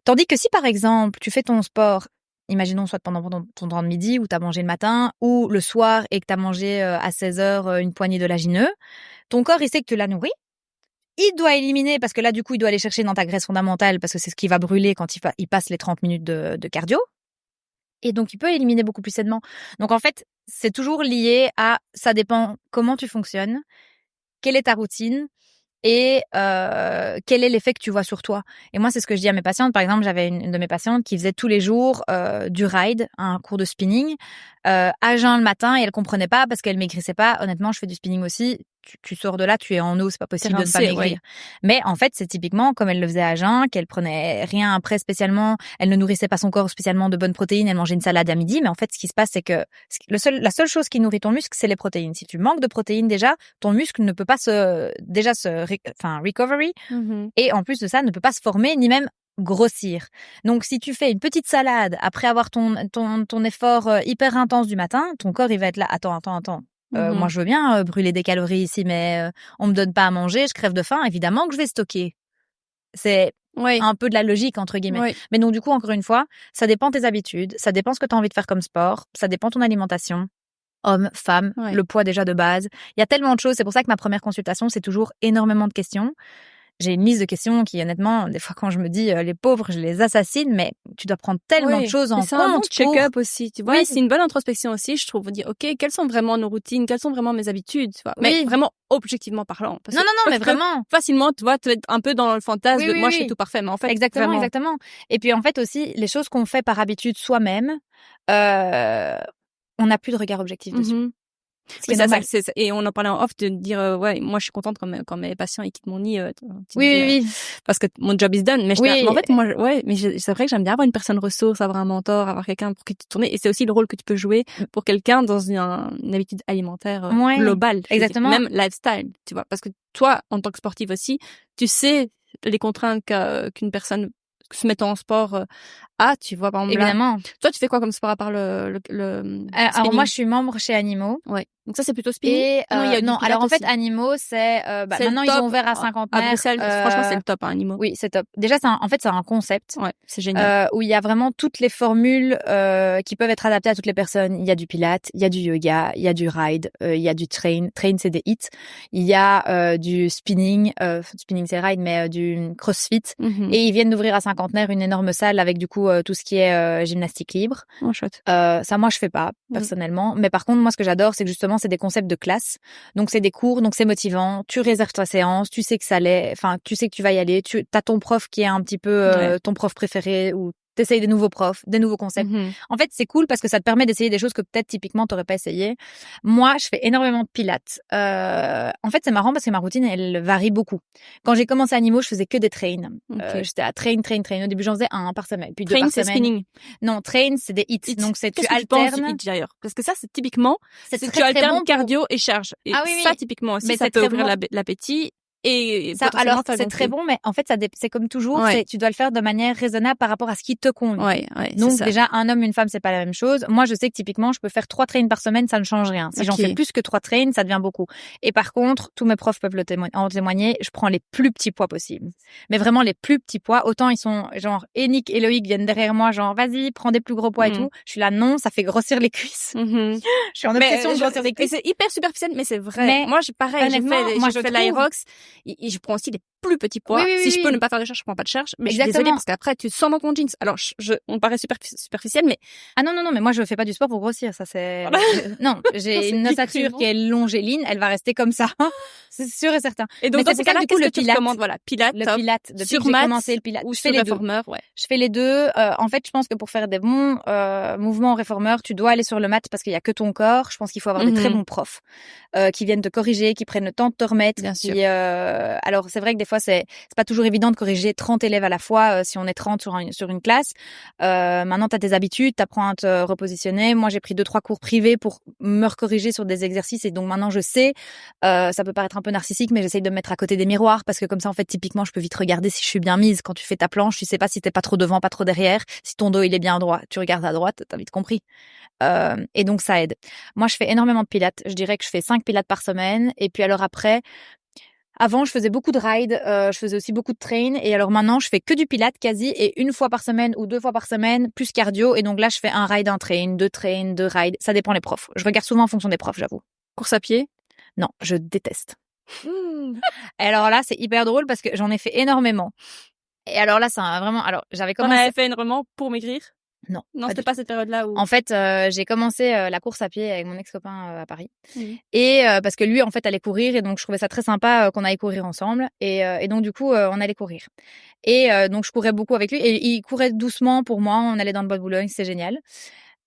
Tandis que si, par exemple, tu fais ton sport, imaginons soit pendant ton temps de midi, où t'as mangé le matin, ou le soir, et que t'as mangé à 16 heures une poignée d'oléagineux, ton corps, il sait que tu l'as nourri. Il doit éliminer, parce que là, du coup, il doit aller chercher dans ta graisse fondamentale, parce que c'est ce qui va brûler quand il passe les 30 minutes de cardio. Et donc, il peut éliminer beaucoup plus sainement. Donc, en fait, c'est toujours lié à, ça dépend comment tu fonctionnes, quelle est ta routine et quel est l'effet que tu vois sur toi. Et moi, c'est ce que je dis à mes patientes. Par exemple, j'avais une de mes patientes qui faisait tous les jours du ride, un cours de spinning, à jeun le matin, et elle comprenait pas parce qu'elle maigrissait pas. Honnêtement, je fais du spinning aussi. Tu sors de là, tu es en eau, c'est pas possible de ne pas maigrir. Mais en fait, c'est typiquement comme elle le faisait à jeun, qu'elle prenait rien après spécialement, elle ne nourrissait pas son corps spécialement de bonnes protéines, elle mangeait une salade à midi. Mais en fait, ce qui se passe, c'est que la seule chose qui nourrit ton muscle, c'est les protéines. Si tu manques de protéines déjà, ton muscle ne peut pas recovery, et en plus de ça, ne peut pas se former ni même grossir. Donc, si tu fais une petite salade après avoir ton effort hyper intense du matin, ton corps, il va être là, attends. Moi, je veux bien brûler des calories ici, mais on me donne pas à manger, je crève de faim, évidemment que je vais stocker. C'est Oui. un peu de la logique, entre guillemets. Oui. Mais donc, du coup, encore une fois, ça dépend de tes habitudes, ça dépend ce que tu as envie de faire comme sport, ça dépend de ton alimentation. Homme, femme, Ouais. le poids déjà de base. Il y a tellement de choses. C'est pour ça que ma première consultation, c'est toujours énormément de questions. J'ai une liste de questions qui, honnêtement, des fois, quand je me dis les pauvres, je les assassine, mais tu dois prendre tellement de choses en Mais c'est un bon compte check-up aussi, tu vois. Oui. C'est une bonne introspection aussi, je trouve. Dire, OK, quelles sont vraiment nos routines, quelles sont vraiment mes habitudes, tu vois. Mais Oui. vraiment objectivement parlant. Parce Non, que non, non, mais tu peux vraiment. facilement, tu vois, te être un peu dans le fantasme Oui, de oui, moi, je oui. fais tout parfait. Mais en fait, Exactement, vraiment. exactement. Et puis, en fait, aussi, les choses qu'on fait par habitude soi-même, on n'a plus de regard objectif dessus. Mhm. Ce qui Oui, est normal. et on en parlait en off de dire, ouais, moi, je suis contente quand mes patients ils quittent mon lit, tu Oui, dis, oui, oui. parce que mon job is done. Mais, Oui. mais en fait, moi, ouais, mais c'est vrai que j'aime bien avoir une personne ressource, avoir un mentor, avoir quelqu'un pour qui te tourner. Et c'est aussi le rôle que tu peux jouer pour quelqu'un dans une habitude alimentaire Ouais, globale. Je veux dire. exactement. Même lifestyle, tu vois. Parce que toi, en tant que sportive aussi, tu sais les contraintes qu'une personne se mettant en sport a, tu vois, par exemple là. Évidemment. Toi, tu fais quoi comme sport à part le Alors spinning? moi, je suis membre chez Animaux. Ouais. Donc ça, c'est plutôt spinning. Et Ah non, il y a du non, Pilates alors en fait, aussi. Animaux, c'est C'est maintenant le ils top. ont ouvert à À Cinquantenaire. Bruxelles, franchement, c'est le top, hein, Animaux. Oui, c'est top. Déjà, en fait, c'est un concept. Ouais, c'est génial. Où il y a vraiment toutes les formules qui peuvent être adaptées à toutes les personnes. Il y a du Pilates, il y a du yoga, il y a du ride, il y a du train. Train, c'est des hits. Il y a du spinning. Spinning, c'est ride, mais du crossfit. Mhm. Et ils viennent d'ouvrir à Cinquantenaire une énorme salle avec du coup tout ce qui est gymnastique libre. Oh, chouette. Ça, moi, je fais pas personnellement. Mais par contre, moi, ce que j'adore, c'est que justement, c'est des concepts de classe. Donc, c'est des cours, donc c'est motivant. Tu réserves ta séance, tu sais que ça l'est. Enfin, tu sais que tu vas y aller. Tu as ton prof qui est un petit peu ton prof préféré ou t'essayes des nouveaux profs, des nouveaux concepts. Mhm. En fait, c'est cool parce que ça te permet d'essayer des choses que peut-être typiquement t'aurais pas essayé. Moi, je fais énormément de pilates. En fait, c'est marrant parce que ma routine, elle varie beaucoup. Quand j'ai commencé Animaux, je faisais que des trains. Ok. J'étais à train. Au début, j'en faisais un par semaine, puis deux Train, par c'est semaine. spinning. Non, train, c'est des hits. Hit. Donc, c'est tu Qu'est-ce que tu penses alternes. du hit d'ailleurs? Parce que ça, c'est typiquement, C'est tu très, très alternes bon pour... cardio et charge. Et Ah oui, ça, oui. typiquement aussi, Mais ça c'est peut très ouvrir bon. l'appétit et Ça, potentiellement alors, faire c'est très gonfler. bon, mais en fait, c'est comme toujours, Ouais. tu dois le faire de manière raisonnable par rapport à ce qui te convient. Ouais, c'est Donc, ça. déjà, un homme, une femme, c'est pas la même chose. Moi, je sais que typiquement, je peux faire 3 trains par semaine, ça ne change rien. Si j'en Ok. fais plus que 3 trains, ça devient beaucoup. Et par contre, tous mes profs peuvent en témoigner, je prends les plus petits poids possibles. Mais vraiment les plus petits poids. Autant ils sont, genre, Ennick et Loïc viennent derrière moi, genre, vas-y, prends des plus gros poids et tout. Je suis là, non, ça fait grossir les cuisses. Mhm. Je suis en obsession de grossir les Et cuisses. c'est hyper superficiel, mais c'est vrai. Mais moi, pareil, honnêtement, moi, je je fais trouve- l'aérox, et je prends aussi les plus petits poids. Oui, oui, Si je peux oui. ne pas faire de charge, je prends pas de charge. Mais je suis Exactement. désolée parce qu'après, tu sens dans ton jeans. Alors, on paraît superficiel, mais Ah non, mais moi je fais pas du sport pour grossir, ça c'est... Non, j'ai C'est une ossature déprimant. qui est longéline, elle va rester comme ça, c'est sûr et certain. et donc Mais dans c'est ces pour ça cas-là, que du coup qu'est-ce le que tu Pilates, recommandes? Voilà, Pilates, le top. Pilates, depuis Sur que j'ai mat commencé le Pilates, ou je fais sur les deux. réformeur, ouais. Je fais les deux. En fait, je pense que pour faire des bons mouvements réformeurs, tu dois aller sur le mat parce qu'il y a que ton corps. Je pense qu'il faut avoir des très bons profs qui viennent te corriger, qui prennent le temps de te remettre. Bien sûr. Alors, c'est vrai que des fois, c'est pas toujours évident de corriger 30 élèves à la fois si on est 30 sur une classe. Maintenant, tu as tes habitudes, tu apprends à te repositionner. Moi, j'ai pris 2-3 cours privés pour me recorriger sur des exercices et donc maintenant, je sais. Ça peut paraître un peu narcissique, mais j'essaye de me mettre à côté des miroirs parce que comme ça, en fait, typiquement, je peux vite regarder si je suis bien mise. Quand tu fais ta planche, tu sais pas si t'es pas trop devant, pas trop derrière, si ton dos il est bien droit. Tu regardes à droite, t'as vite compris. Et donc ça aide. Moi, je fais énormément de pilates. Je dirais que je fais 5 pilates par semaine. Et puis alors après, avant, je faisais beaucoup de ride, je faisais aussi beaucoup de train. Et alors maintenant, je fais que du pilates quasi et 1 fois par semaine ou 2 fois par semaine, plus cardio. Et donc là, je fais un ride, un train, 2 rides. Ça dépend les profs. Je regarde souvent en fonction des profs, j'avoue. Course à pied? Non, je déteste. Et alors là, c'est hyper drôle parce que j'en ai fait énormément. Et alors là, ça a vraiment... Alors, j'avais T'en commencé... avais fait énormément pour maigrir? Non. Non, c'était pas cette période-là où... En fait, j'ai commencé la course à pied avec mon ex-copain à Paris. Et parce que lui, en fait, allait courir et donc je trouvais ça très sympa qu'on aille courir ensemble. Et donc, du coup, on allait courir. Et donc, je courais beaucoup avec lui et il courait doucement pour moi. On allait dans le Bois de Boulogne, c'est génial.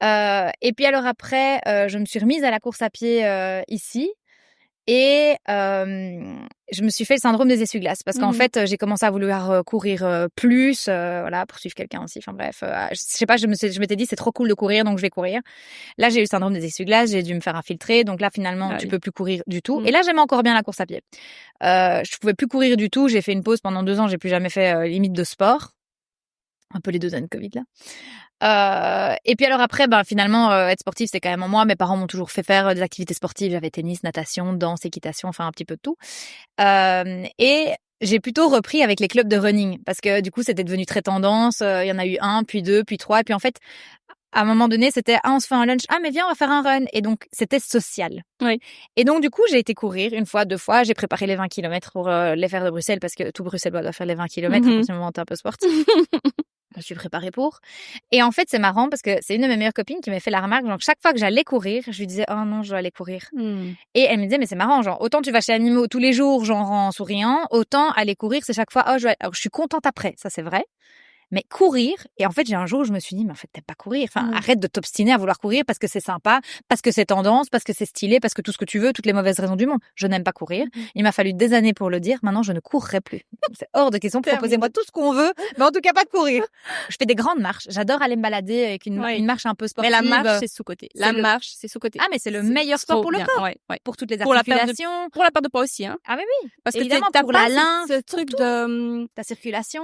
Et puis alors après, je me suis remise à la course à pied ici. Et je me suis fait le syndrome des essuie-glaces parce qu'en fait, j'ai commencé à vouloir courir plus, voilà, pour suivre quelqu'un aussi. Enfin bref, je sais pas, je m'étais dit c'est trop cool de courir, donc je vais courir. Là, j'ai eu le syndrome des essuie-glaces, j'ai dû me faire infiltrer, donc là finalement, tu peux plus courir du tout. Et là, j'aime encore bien la course à pied. Je pouvais plus courir du tout. J'ai fait une pause pendant 2 ans. J'ai plus jamais fait limite de sport. Un peu les 2 années de Covid là. Et puis alors après, finalement, être sportive, c'est quand même en moi. Mes parents m'ont toujours fait faire des activités sportives. J'avais tennis, natation, danse, équitation, enfin un petit peu de tout. Et j'ai plutôt repris avec les clubs de running parce que du coup c'était devenu très tendance. Il y en a eu 1, puis 2, puis 3 et puis en fait à un moment donné c'était on se fait un lunch, mais viens on va faire un run et donc c'était social. Oui. Et donc du coup j'ai été courir 1 fois, 2 fois, j'ai préparé les 20 kilomètres pour les faire de Bruxelles parce que tout Bruxellois doit faire les 20 kilomètres à partir du moment où t'es un peu sportif. Je me suis préparée pour. Et en fait, c'est marrant parce que c'est une de mes meilleures copines qui m'a fait la remarque. Donc, chaque fois que j'allais courir, je lui disais, oh non, je dois aller courir. Et elle me disait, mais c'est marrant, genre, autant tu vas chez Animaux tous les jours, genre, en souriant, autant aller courir, c'est chaque fois, alors, je suis contente après. Ça, c'est vrai. Mais courir, et en fait, j'ai un jour où je me suis dit, mais en fait, t'aimes pas courir. Enfin, arrête de t'obstiner à vouloir courir parce que c'est sympa, parce que c'est tendance, parce que c'est stylé, parce que tout ce que tu veux, toutes les mauvaises raisons du monde. Je n'aime pas courir. Il m'a fallu des années pour le dire. Maintenant, je ne courrai plus. C'est hors de question. Proposez-moi tout ce qu'on veut, mais en tout cas, pas de courir. Je fais des grandes marches. J'adore aller me balader avec une marche un peu sportive. Mais la marche, c'est sous-côté. C'est sous-côté. Ah, mais c'est le meilleur sport pour le corps. Ouais. Pour toutes les articulations. Pour la perte de poids aussi, hein. Ah, mais oui. Parce que évidemment, t'as pour pas la lymphe, ce truc de ta circulation.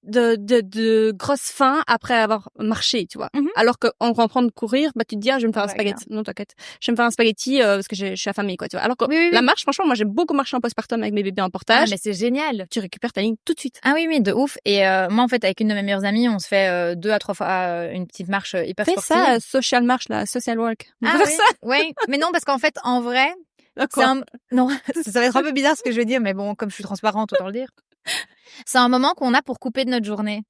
de grosse faim après avoir marché, tu vois. Alors qu'en rentrant de courir, bah, tu te dis, je vais me faire un spaghetti. Non, t'inquiète. Je vais me faire un spaghetti, parce que je suis affamée, quoi, tu vois. Alors que la marche, franchement, moi, j'aime beaucoup marcher en postpartum avec mes bébés en portage. Ah, mais c'est génial. Tu récupères ta ligne tout de suite. Ah oui, de ouf. Et, moi, en fait, avec une de mes meilleures amies, on se fait 2 à 3 fois une petite marche hyper sportive. Fais ça, social marche, là, social work. Ah oui, ça. Ouais. Mais non, parce qu'en fait, en vrai, non, ça va être un peu bizarre ce que je vais dire, mais bon, comme je suis transparente, autant le dire. C'est un moment qu'on a pour couper de notre journée.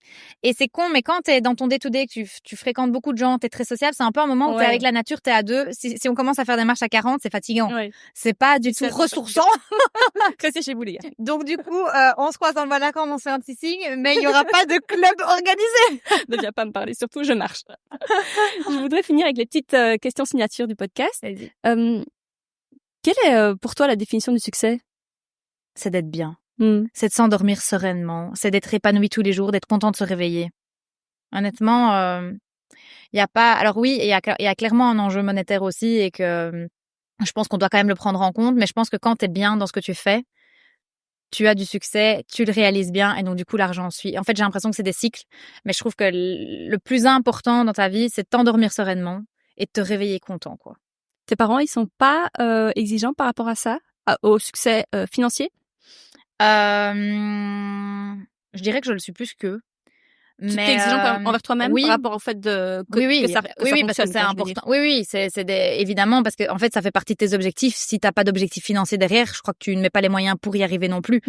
Et c'est con, mais quand t'es dans ton day-to-day, que tu fréquentes beaucoup de gens, t'es très sociable, c'est un peu un moment où t'es avec la nature, t'es à 2. Si on commence à faire des marches à 40, c'est fatigant. C'est pas du tout ressourçant. Restez chez vous, les gars. Donc, du coup, on se croise dans le balcon, on se fait un petit signe, mais il y aura pas de club organisé. Ne viens pas me parler, surtout, je marche. Je voudrais finir avec les petites questions signatures du podcast. Vas-y. Quelle est pour toi la définition du succès? C'est d'être bien. C'est de s'endormir sereinement, c'est d'être épanoui tous les jours, d'être content de se réveiller. Honnêtement, il y a pas. Alors oui, il y a clairement un enjeu monétaire aussi et que je pense qu'on doit quand même le prendre en compte. Mais je pense que quand t'es bien dans ce que tu fais, tu as du succès, tu le réalises bien et donc du coup l'argent suit. En fait, j'ai l'impression que c'est des cycles, mais je trouve que le plus important dans ta vie, c'est de t'endormir sereinement et de te réveiller content, quoi. Tes parents, ils sont pas exigeants par rapport à ça, au succès financier? Je dirais que je le suis plus qu'eux. Tu t'es exigeant envers toi-même par rapport au fait que ça parce que c'est important. Oui, c'est évidemment parce que en fait ça fait partie de tes objectifs. Si t'as pas d'objectifs financiers derrière, je crois que tu ne mets pas les moyens pour y arriver non plus.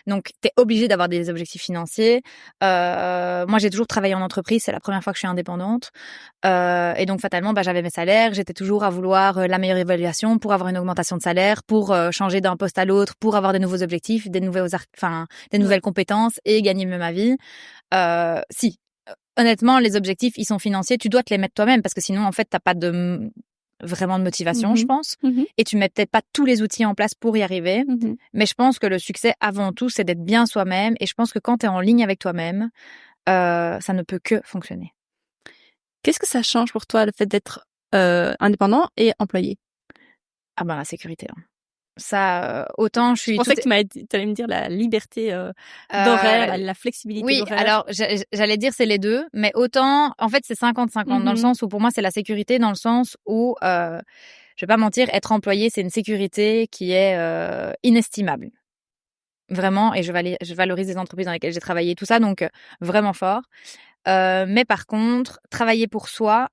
Donc t'es obligé d'avoir des objectifs financiers. Moi j'ai toujours travaillé en entreprise, c'est la première fois que je suis indépendante. Et donc fatalement j'avais mes salaires, j'étais toujours à vouloir la meilleure évaluation pour avoir une augmentation de salaire, pour changer d'un poste à l'autre, pour avoir des nouveaux objectifs, des nouvelles compétences et gagner mieux ma vie. Si, honnêtement, les objectifs, ils sont financiers, tu dois te les mettre toi-même parce que sinon, en fait, t'as pas vraiment de motivation, je pense. Et tu mets peut-être pas tous les outils en place pour y arriver. Mais je pense que le succès, avant tout, c'est d'être bien soi-même. Et je pense que quand t'es en ligne avec toi-même, ça ne peut que fonctionner. Qu'est-ce que ça change pour toi, le fait d'être indépendant et employé? Ah ben, la sécurité. Ça, autant je suis... Je pensais que t'allais me dire la liberté d'horaire, la flexibilité d'horaire. Oui, alors j'allais dire c'est les deux, mais autant, en fait c'est 50-50 dans le sens où pour moi c'est la sécurité dans le sens où, je vais pas mentir, être employé c'est une sécurité qui est inestimable. Vraiment, et je valorise les entreprises dans lesquelles j'ai travaillé, tout ça, donc vraiment fort. Mais par contre, travailler pour soi,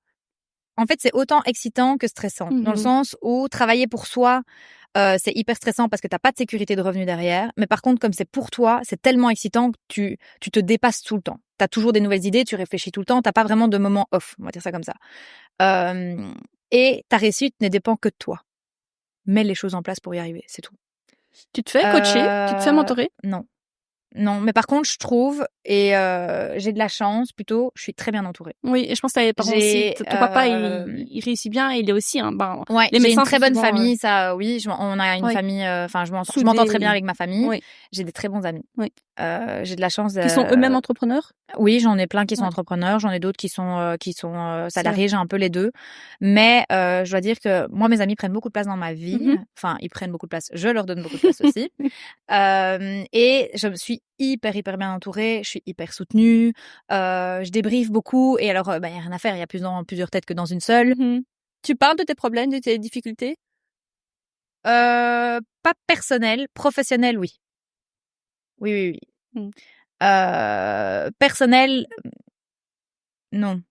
en fait c'est autant excitant que stressant, dans le sens où travailler pour soi, c'est hyper stressant parce que t'as pas de sécurité de revenu derrière. Mais par contre, comme c'est pour toi, c'est tellement excitant que tu te dépasses tout le temps. T'as toujours des nouvelles idées, tu réfléchis tout le temps, t'as pas vraiment de moment off, on va dire ça comme ça. Et ta réussite ne dépend que de toi. Mets les choses en place pour y arriver, c'est tout. Tu te fais coacher? Tu te fais mentorer? Non, mais par contre, je trouve, et j'ai de la chance, plutôt, je suis très bien entourée. Oui, et je pense que t'as les parents aussi. Ton papa, il réussit bien, et il est aussi ouais, j'ai une très bonne famille, ça, oui. On a une famille, je m'entends très bien avec ma famille. Oui. J'ai des très bons amis. Oui. J'ai de la chance. Qui sont eux-mêmes entrepreneurs? Oui, j'en ai plein qui sont entrepreneurs, j'en ai d'autres qui sont salariés, j'ai un peu les deux. Mais je dois dire que moi, mes amis prennent beaucoup de place dans ma vie. Enfin, ils prennent beaucoup de place, je leur donne beaucoup de place aussi. Et je me suis hyper bien entourée, je suis hyper soutenue, je débriefe beaucoup et alors y a rien à faire, il y a plusieurs têtes que dans une seule. Tu parles de tes problèmes, de tes difficultés? Pas personnel, professionnel oui. Oui. Mmh. Personnel, non.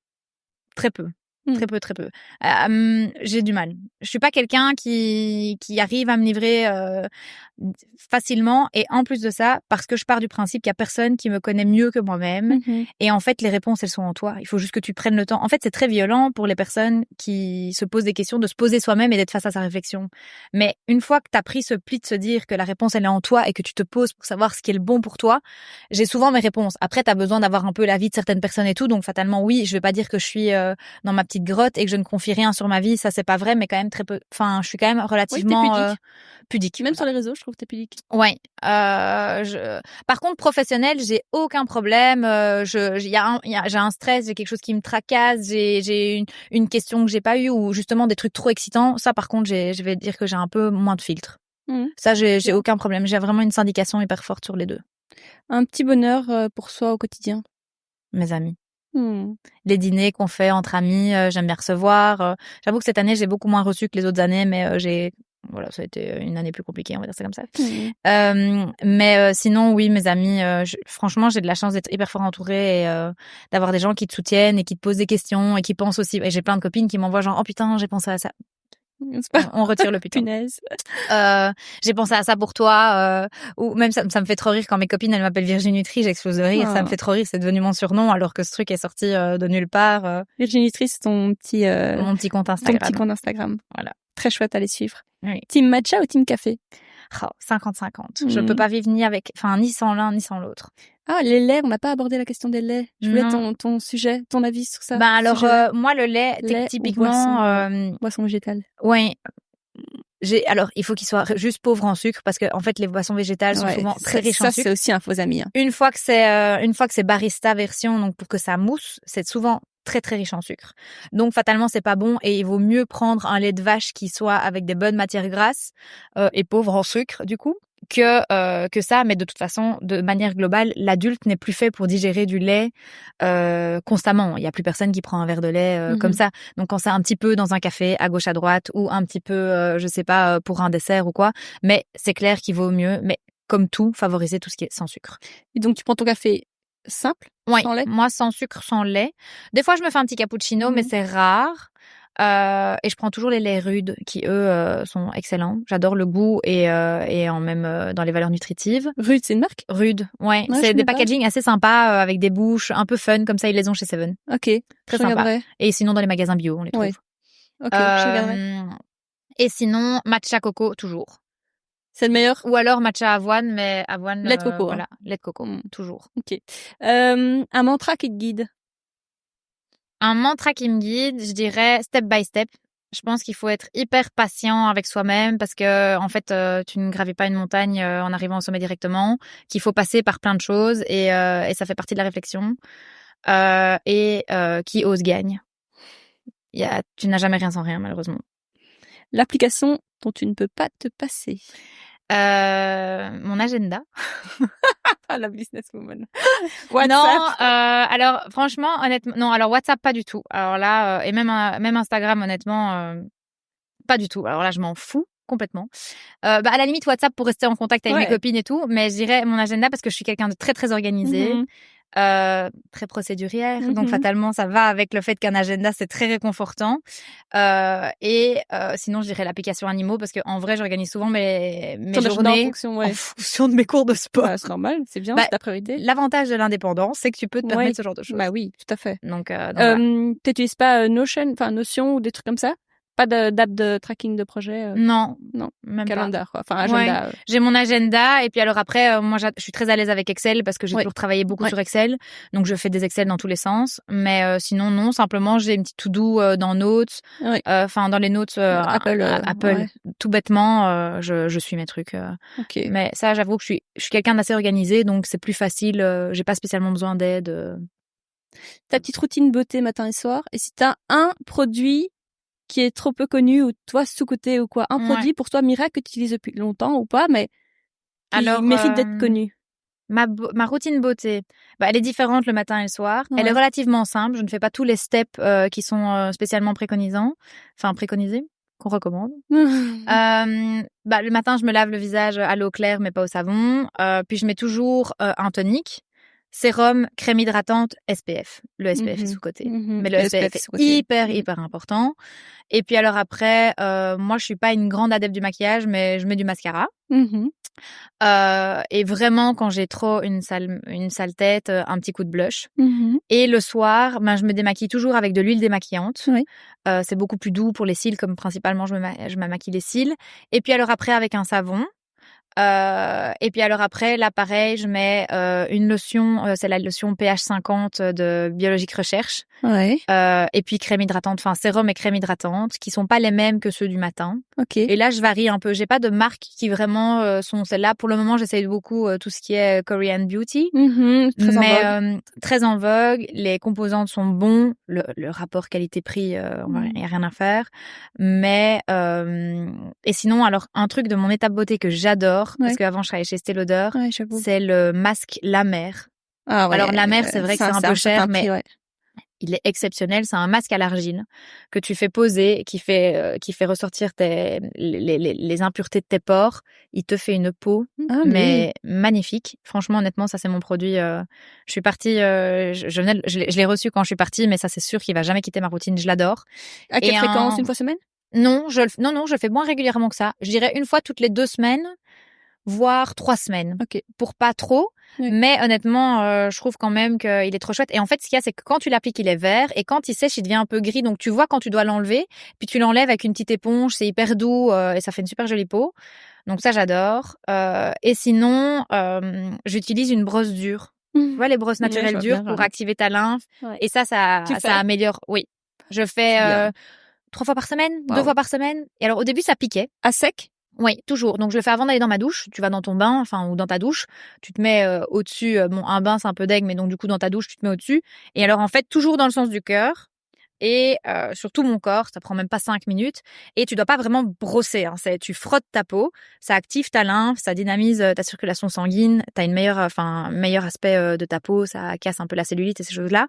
Très peu. Mmh. Très peu. J'ai du mal. Je suis pas quelqu'un qui arrive à me livrer facilement, et en plus de ça, parce que je pars du principe qu'il y a personne qui me connaît mieux que moi-même, Mmh. et en fait les réponses elles sont en toi. Il faut juste que tu prennes le temps. En fait, c'est très violent pour les personnes qui se posent des questions de se poser soi-même et d'être face à sa réflexion. Mais une fois que tu as pris ce pli de se dire que la réponse elle est en toi et que tu te poses pour savoir ce qui est le bon pour toi, j'ai souvent mes réponses. Après, tu as besoin d'avoir un peu l'avis de certaines personnes et tout, donc fatalement oui, je vais pas dire que je suis dans ma petite grotte et que je ne confie rien sur ma vie, ça c'est pas vrai, mais quand même très peu. Enfin, je suis quand même Oui, t'es relativement pudique. pudique. Même sur Voilà. les réseaux, je trouve que t'es pudique. Ouais. Par contre, professionnel, j'ai aucun problème. J'ai un stress, j'ai quelque chose qui me tracasse, j'ai une question que j'ai pas eue, ou justement des trucs trop excitants. Ça, par contre, je vais dire que j'ai un peu moins de filtre. Mmh. Ça, j'ai Bien. aucun problème. J'ai vraiment une syndication hyper forte sur les deux. Un petit bonheur pour soi au quotidien. Mes amis. Mmh. Les dîners qu'on fait entre amis, j'aime bien recevoir. J'avoue que cette année, j'ai beaucoup moins reçu que les autres années, mais voilà, ça a été une année plus compliquée, on va dire ça comme ça. Mais sinon, oui, mes amis, franchement, j'ai de la chance d'être hyper fort entourée, et d'avoir des gens qui te soutiennent et qui te posent des questions et qui pensent aussi. Et j'ai plein de copines qui m'envoient genre, oh putain, j'ai pensé à ça. C'est pas On retire le putain. punaise. J'ai pensé à ça pour toi, ou même ça me fait trop rire quand mes copines elles m'appellent Virginie Nutri, j'explose de rire, ça me fait trop rire, c'est devenu mon surnom alors que ce truc est sorti de nulle part. Virginie Nutri, c'est ton petit compte ton Instagram. petit compte Instagram. Voilà. Très chouette à les suivre. Oui. Team matcha ou team café? 50-50. Je peux pas vivre ni sans l'un ni sans l'autre. Ah, les laits, on n'a pas abordé la question des laits. Je voulais Non. ton sujet, ton avis sur ça. Ben alors Sujet-là. moi le lait, Lait ou typiquement boisson végétale. ouais. Alors il faut qu'il soit juste pauvre en sucre, parce que en fait les boissons végétales sont souvent très riches en Ça, sucre. c'est aussi un faux ami. Hein. Une fois que c'est barista version, donc pour que ça mousse, c'est souvent très très riche en sucre. Donc fatalement c'est pas bon, et il vaut mieux prendre un lait de vache qui soit avec des bonnes matières grasses et pauvre en sucre du coup que ça. Mais de toute façon, de manière globale, l'adulte n'est plus fait pour digérer du lait constamment. Il y a plus personne qui prend un verre de lait comme ça. Donc quand c'est un petit peu dans un café à gauche à droite, ou un petit peu je sais pas pour un dessert ou quoi, mais c'est clair qu'il vaut mieux, mais comme tout, favoriser tout ce qui est sans sucre. Et donc, tu prends ton café simple, sans lait? Moi, sans sucre, sans lait. Des fois, je me fais un petit cappuccino, mais c'est rare. Et je prends toujours les laits rudes qui, eux, sont excellents. J'adore le goût et en même dans les valeurs nutritives. Rude, c'est une marque? Rude, ouais. Ouais, C'est des packaging assez sympas avec des bouches un peu fun, comme ça, ils les ont chez Seven. Ok, Très je sympa. regarderai. Et sinon, dans les magasins bio, on les trouve. Ouais. Ok, je regarderai. Et sinon, matcha coco, toujours. C'est le meilleur? Ou alors matcha avoine, mais avoine... Lait de coco. Voilà, lait de coco, toujours. Ok. Un mantra qui te guide? Un mantra qui me guide, je dirais step by step. Je pense qu'il faut être hyper patient avec soi-même, parce que en fait, tu ne gravis pas une montagne en arrivant au sommet directement, qu'il faut passer par plein de choses, et ça fait partie de la réflexion. Qui ose gagne. Tu n'as jamais rien sans rien, malheureusement. L'application dont tu ne peux pas te passer? Mon agenda. La businesswoman. WhatsApp. Non, alors franchement, honnêtement, non. Alors WhatsApp, pas du tout. Alors là, et même Instagram, honnêtement, pas du tout. Alors là, je m'en fous complètement. À la limite WhatsApp pour rester en contact avec mes copines et tout, mais je dirais mon agenda parce que je suis quelqu'un de très très organisé. Très procédurière, donc fatalement ça va avec le fait qu'un agenda c'est très réconfortant, sinon je dirais l'application Animaux, parce que en vrai j'organise souvent mes journées en fonction de mes cours de sport. C'est normal, c'est bien, c'est ta priorité. L'avantage de l'indépendance, c'est que tu peux te permettre ce genre de choses. Bah oui, tout à fait. Donc voilà. T'utilises pas Notion ou des trucs comme ça? Pas d'app de tracking de projet? Non, même calendar, quoi. Enfin, agenda. J'ai mon agenda, et puis alors après, moi, je suis très à l'aise avec Excel, parce que j'ai toujours travaillé beaucoup sur Excel. Donc, je fais des Excel dans tous les sens. Mais sinon, non, simplement, j'ai une petite to-do dans Notes. Dans les Notes Apple. Tout bêtement, je suis mes trucs. Okay. Mais ça, j'avoue que je suis quelqu'un d'assez organisé, donc c'est plus facile. J'ai pas spécialement besoin d'aide. Ta petite routine beauté matin et soir. Et si t'as un produit qui est trop peu connu, ou toi sous-coté ou quoi, un produit pour toi miracle que tu utilises depuis longtemps ou pas, mais qui mérite d'être connu? Ma routine beauté, elle est différente le matin et le soir. Elle est relativement simple. Je ne fais pas tous les steps qui sont spécialement préconisés. qu'on recommande. Le matin, je me lave le visage à l'eau claire, mais pas au savon. Puis je mets toujours un tonique, sérum, crème hydratante, SPF. Le SPF est sous-coté. Mais le SPF est hyper important. Et puis alors après, moi, je suis pas une grande adepte du maquillage, mais je mets du mascara. Et vraiment, quand j'ai trop une sale tête, un petit coup de blush. Et le soir, je me démaquille toujours avec de l'huile démaquillante. Oui. C'est beaucoup plus doux pour les cils, comme principalement je me maquille les cils. Et puis alors après, avec un savon. Et puis alors après, là pareil, je mets une lotion, c'est la lotion pH 50 de Biologique Recherche. Ouais. Et puis crème hydratante, enfin sérum et crème hydratante, qui sont pas les mêmes que ceux du matin. Ok. Et là, je varie un peu. J'ai pas de marques qui vraiment sont celles-là. Pour le moment, j'essaye beaucoup tout ce qui est Korean Beauty. Très en vogue. Très en vogue. Les composantes sont bons. Le rapport qualité-prix, y a rien à faire. Mais et sinon, alors un truc de mon étape beauté que j'adore, parce qu'avant je travaillais chez Estée Lauder, c'est le masque La Mer. Ah ouais. Alors La Mer, c'est vrai que c'est un peu cher, mais ouais. il est exceptionnel. C'est un masque à l'argile que tu fais poser, qui fait ressortir les impuretés de tes pores. Il te fait une peau, mais magnifique. Franchement, honnêtement, ça c'est mon produit. Je suis partie, je l'ai reçu quand je suis partie, mais ça c'est sûr qu'il va jamais quitter ma routine. Je l'adore. À quelle fréquence? Une fois semaine? Non, je le fais moins régulièrement que ça. Je dirais une fois toutes les 2 semaines, voire 3 semaines. Ok. Pour pas trop. Oui. Mais honnêtement, je trouve quand même qu'il est trop chouette. Et en fait, ce qu'il y a, c'est que quand tu l'appliques, il est vert. Et quand il sèche, il devient un peu gris. Donc, tu vois quand tu dois l'enlever. Puis, tu l'enlèves avec une petite éponge. C'est hyper doux et ça fait une super jolie peau. Donc, ça, j'adore. Et sinon, j'utilise une brosse dure. Tu vois, les brosses naturelles dures pour activer ta lymphe. Ouais. Et ça améliore. Oui. Je fais 3 fois par semaine, 2 fois par semaine. Et alors, au début, ça piquait. À sec? Oui, toujours. Donc, je le fais avant d'aller dans ma douche. Tu vas dans ton bain, ou dans ta douche. Tu te mets au-dessus. Un bain, c'est un peu deg, mais donc, du coup, dans ta douche, tu te mets au-dessus. Et alors, en fait, toujours dans le sens du cœur. Et sur tout mon corps, ça prend même pas 5 minutes. Et tu dois pas vraiment brosser. Tu frottes ta peau, ça active ta lymphe, ça dynamise ta circulation sanguine. T'as meilleur aspect de ta peau, ça casse un peu la cellulite et ces choses-là.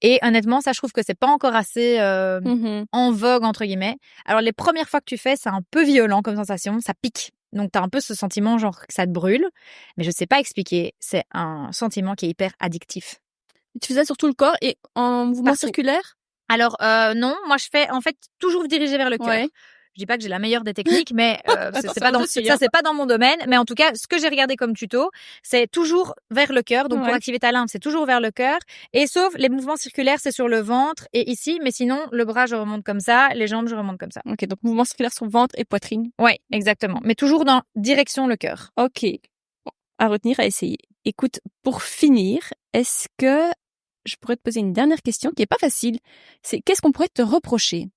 Et honnêtement, ça, je trouve que c'est pas encore assez en vogue entre guillemets. Alors les premières fois que tu fais, c'est un peu violent comme sensation, ça pique. Donc t'as un peu ce sentiment genre que ça te brûle, mais je sais pas expliquer. C'est un sentiment qui est hyper addictif. Tu faisais sur tout le corps et en mouvement circulaire? Alors non, moi je fais en fait toujours dirigé vers le cœur. Ouais. Je dis pas que j'ai la meilleure des techniques, mais c'est pas dans mon domaine. Mais en tout cas, ce que j'ai regardé comme tuto, c'est toujours vers le cœur. Donc pour activer ta lymphe, c'est toujours vers le cœur. Et sauf les mouvements circulaires, c'est sur le ventre et ici. Mais sinon, le bras je remonte comme ça, les jambes je remonte comme ça. Ok, donc mouvements circulaires sur ventre et poitrine. Ouais, exactement. Mais toujours dans direction le cœur. Ok, bon, à retenir, à essayer. Écoute, pour finir, est-ce que je pourrais te poser une dernière question qui est pas facile. C'est qu'est-ce qu'on pourrait te reprocher?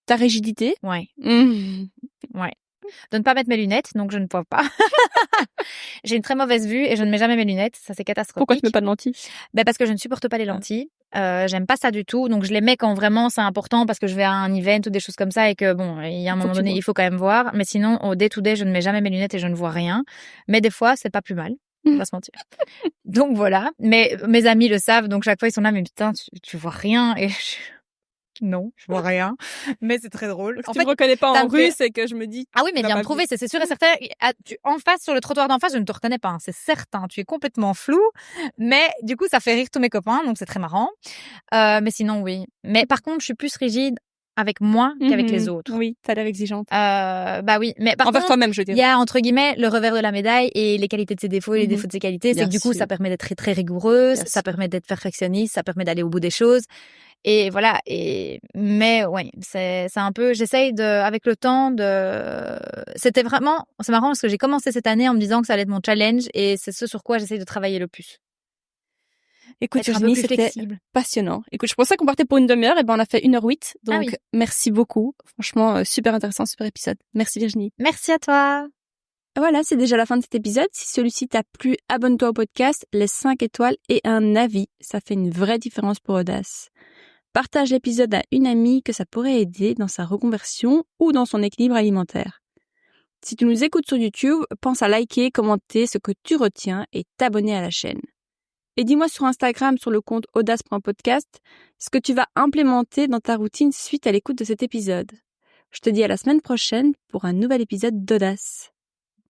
Ta rigidité? Ouais. Ouais. De ne pas mettre mes lunettes, donc je ne vois pas. J'ai une très mauvaise vue et je ne mets jamais mes lunettes. Ça, c'est catastrophique. Pourquoi tu mets pas de lentilles? Parce que je ne supporte pas les lentilles. J'aime pas ça du tout. Donc, je les mets quand vraiment c'est important parce que je vais à un event ou des choses comme ça et que il y a un moment donné, il faut quand même voir. Mais sinon, au day to day, je ne mets jamais mes lunettes et je ne vois rien. Mais des fois, c'est pas plus mal. On va se mentir. Donc voilà, mais mes amis le savent, donc chaque fois ils sont là, mais putain, tu vois rien et non, je vois rien, mais c'est très drôle. En fait, tu me reconnais pas en rue, c'est que je me dis. Ah oui, mais viens me trouver, c'est sûr et certain. En face, sur le trottoir d'en face, je ne te reconnais pas, c'est certain. Tu es complètement flou, mais du coup, ça fait rire tous mes copains, donc c'est très marrant. Mais sinon, oui. Mais par contre, je suis plus rigide avec moi qu'avec les autres. Oui, t'as l'air exigeante. Oui, mais par envers contre, toi-même, je veux dire. Il y a entre guillemets le revers de la médaille et les qualités de ses défauts et les défauts de ses qualités. C'est que du coup, ça permet d'être très très rigoureuse, ça permet d'être perfectionniste, ça permet d'aller au bout des choses. Et voilà. Mais ouais, c'est un peu. J'essaye avec le temps C'était vraiment. C'est marrant parce que j'ai commencé cette année en me disant que ça allait être mon challenge et c'est ce sur quoi j'essaye de travailler le plus. Écoute, Virginie, c'était passionnant. Écoute, je pensais qu'on partait pour une demi-heure, et on a fait 1h08. Donc, merci beaucoup. Franchement, super intéressant, super épisode. Merci Virginie. Merci à toi. Voilà, c'est déjà la fin de cet épisode. Si celui-ci t'a plu, abonne-toi au podcast, laisse 5 étoiles et un avis. Ça fait une vraie différence pour Audace. Partage l'épisode à une amie que ça pourrait aider dans sa reconversion ou dans son équilibre alimentaire. Si tu nous écoutes sur YouTube, pense à liker, commenter ce que tu retiens et t'abonner à la chaîne. Et dis-moi sur Instagram, sur le compte audace.podcast, ce que tu vas implémenter dans ta routine suite à l'écoute de cet épisode. Je te dis à la semaine prochaine pour un nouvel épisode d'Audace.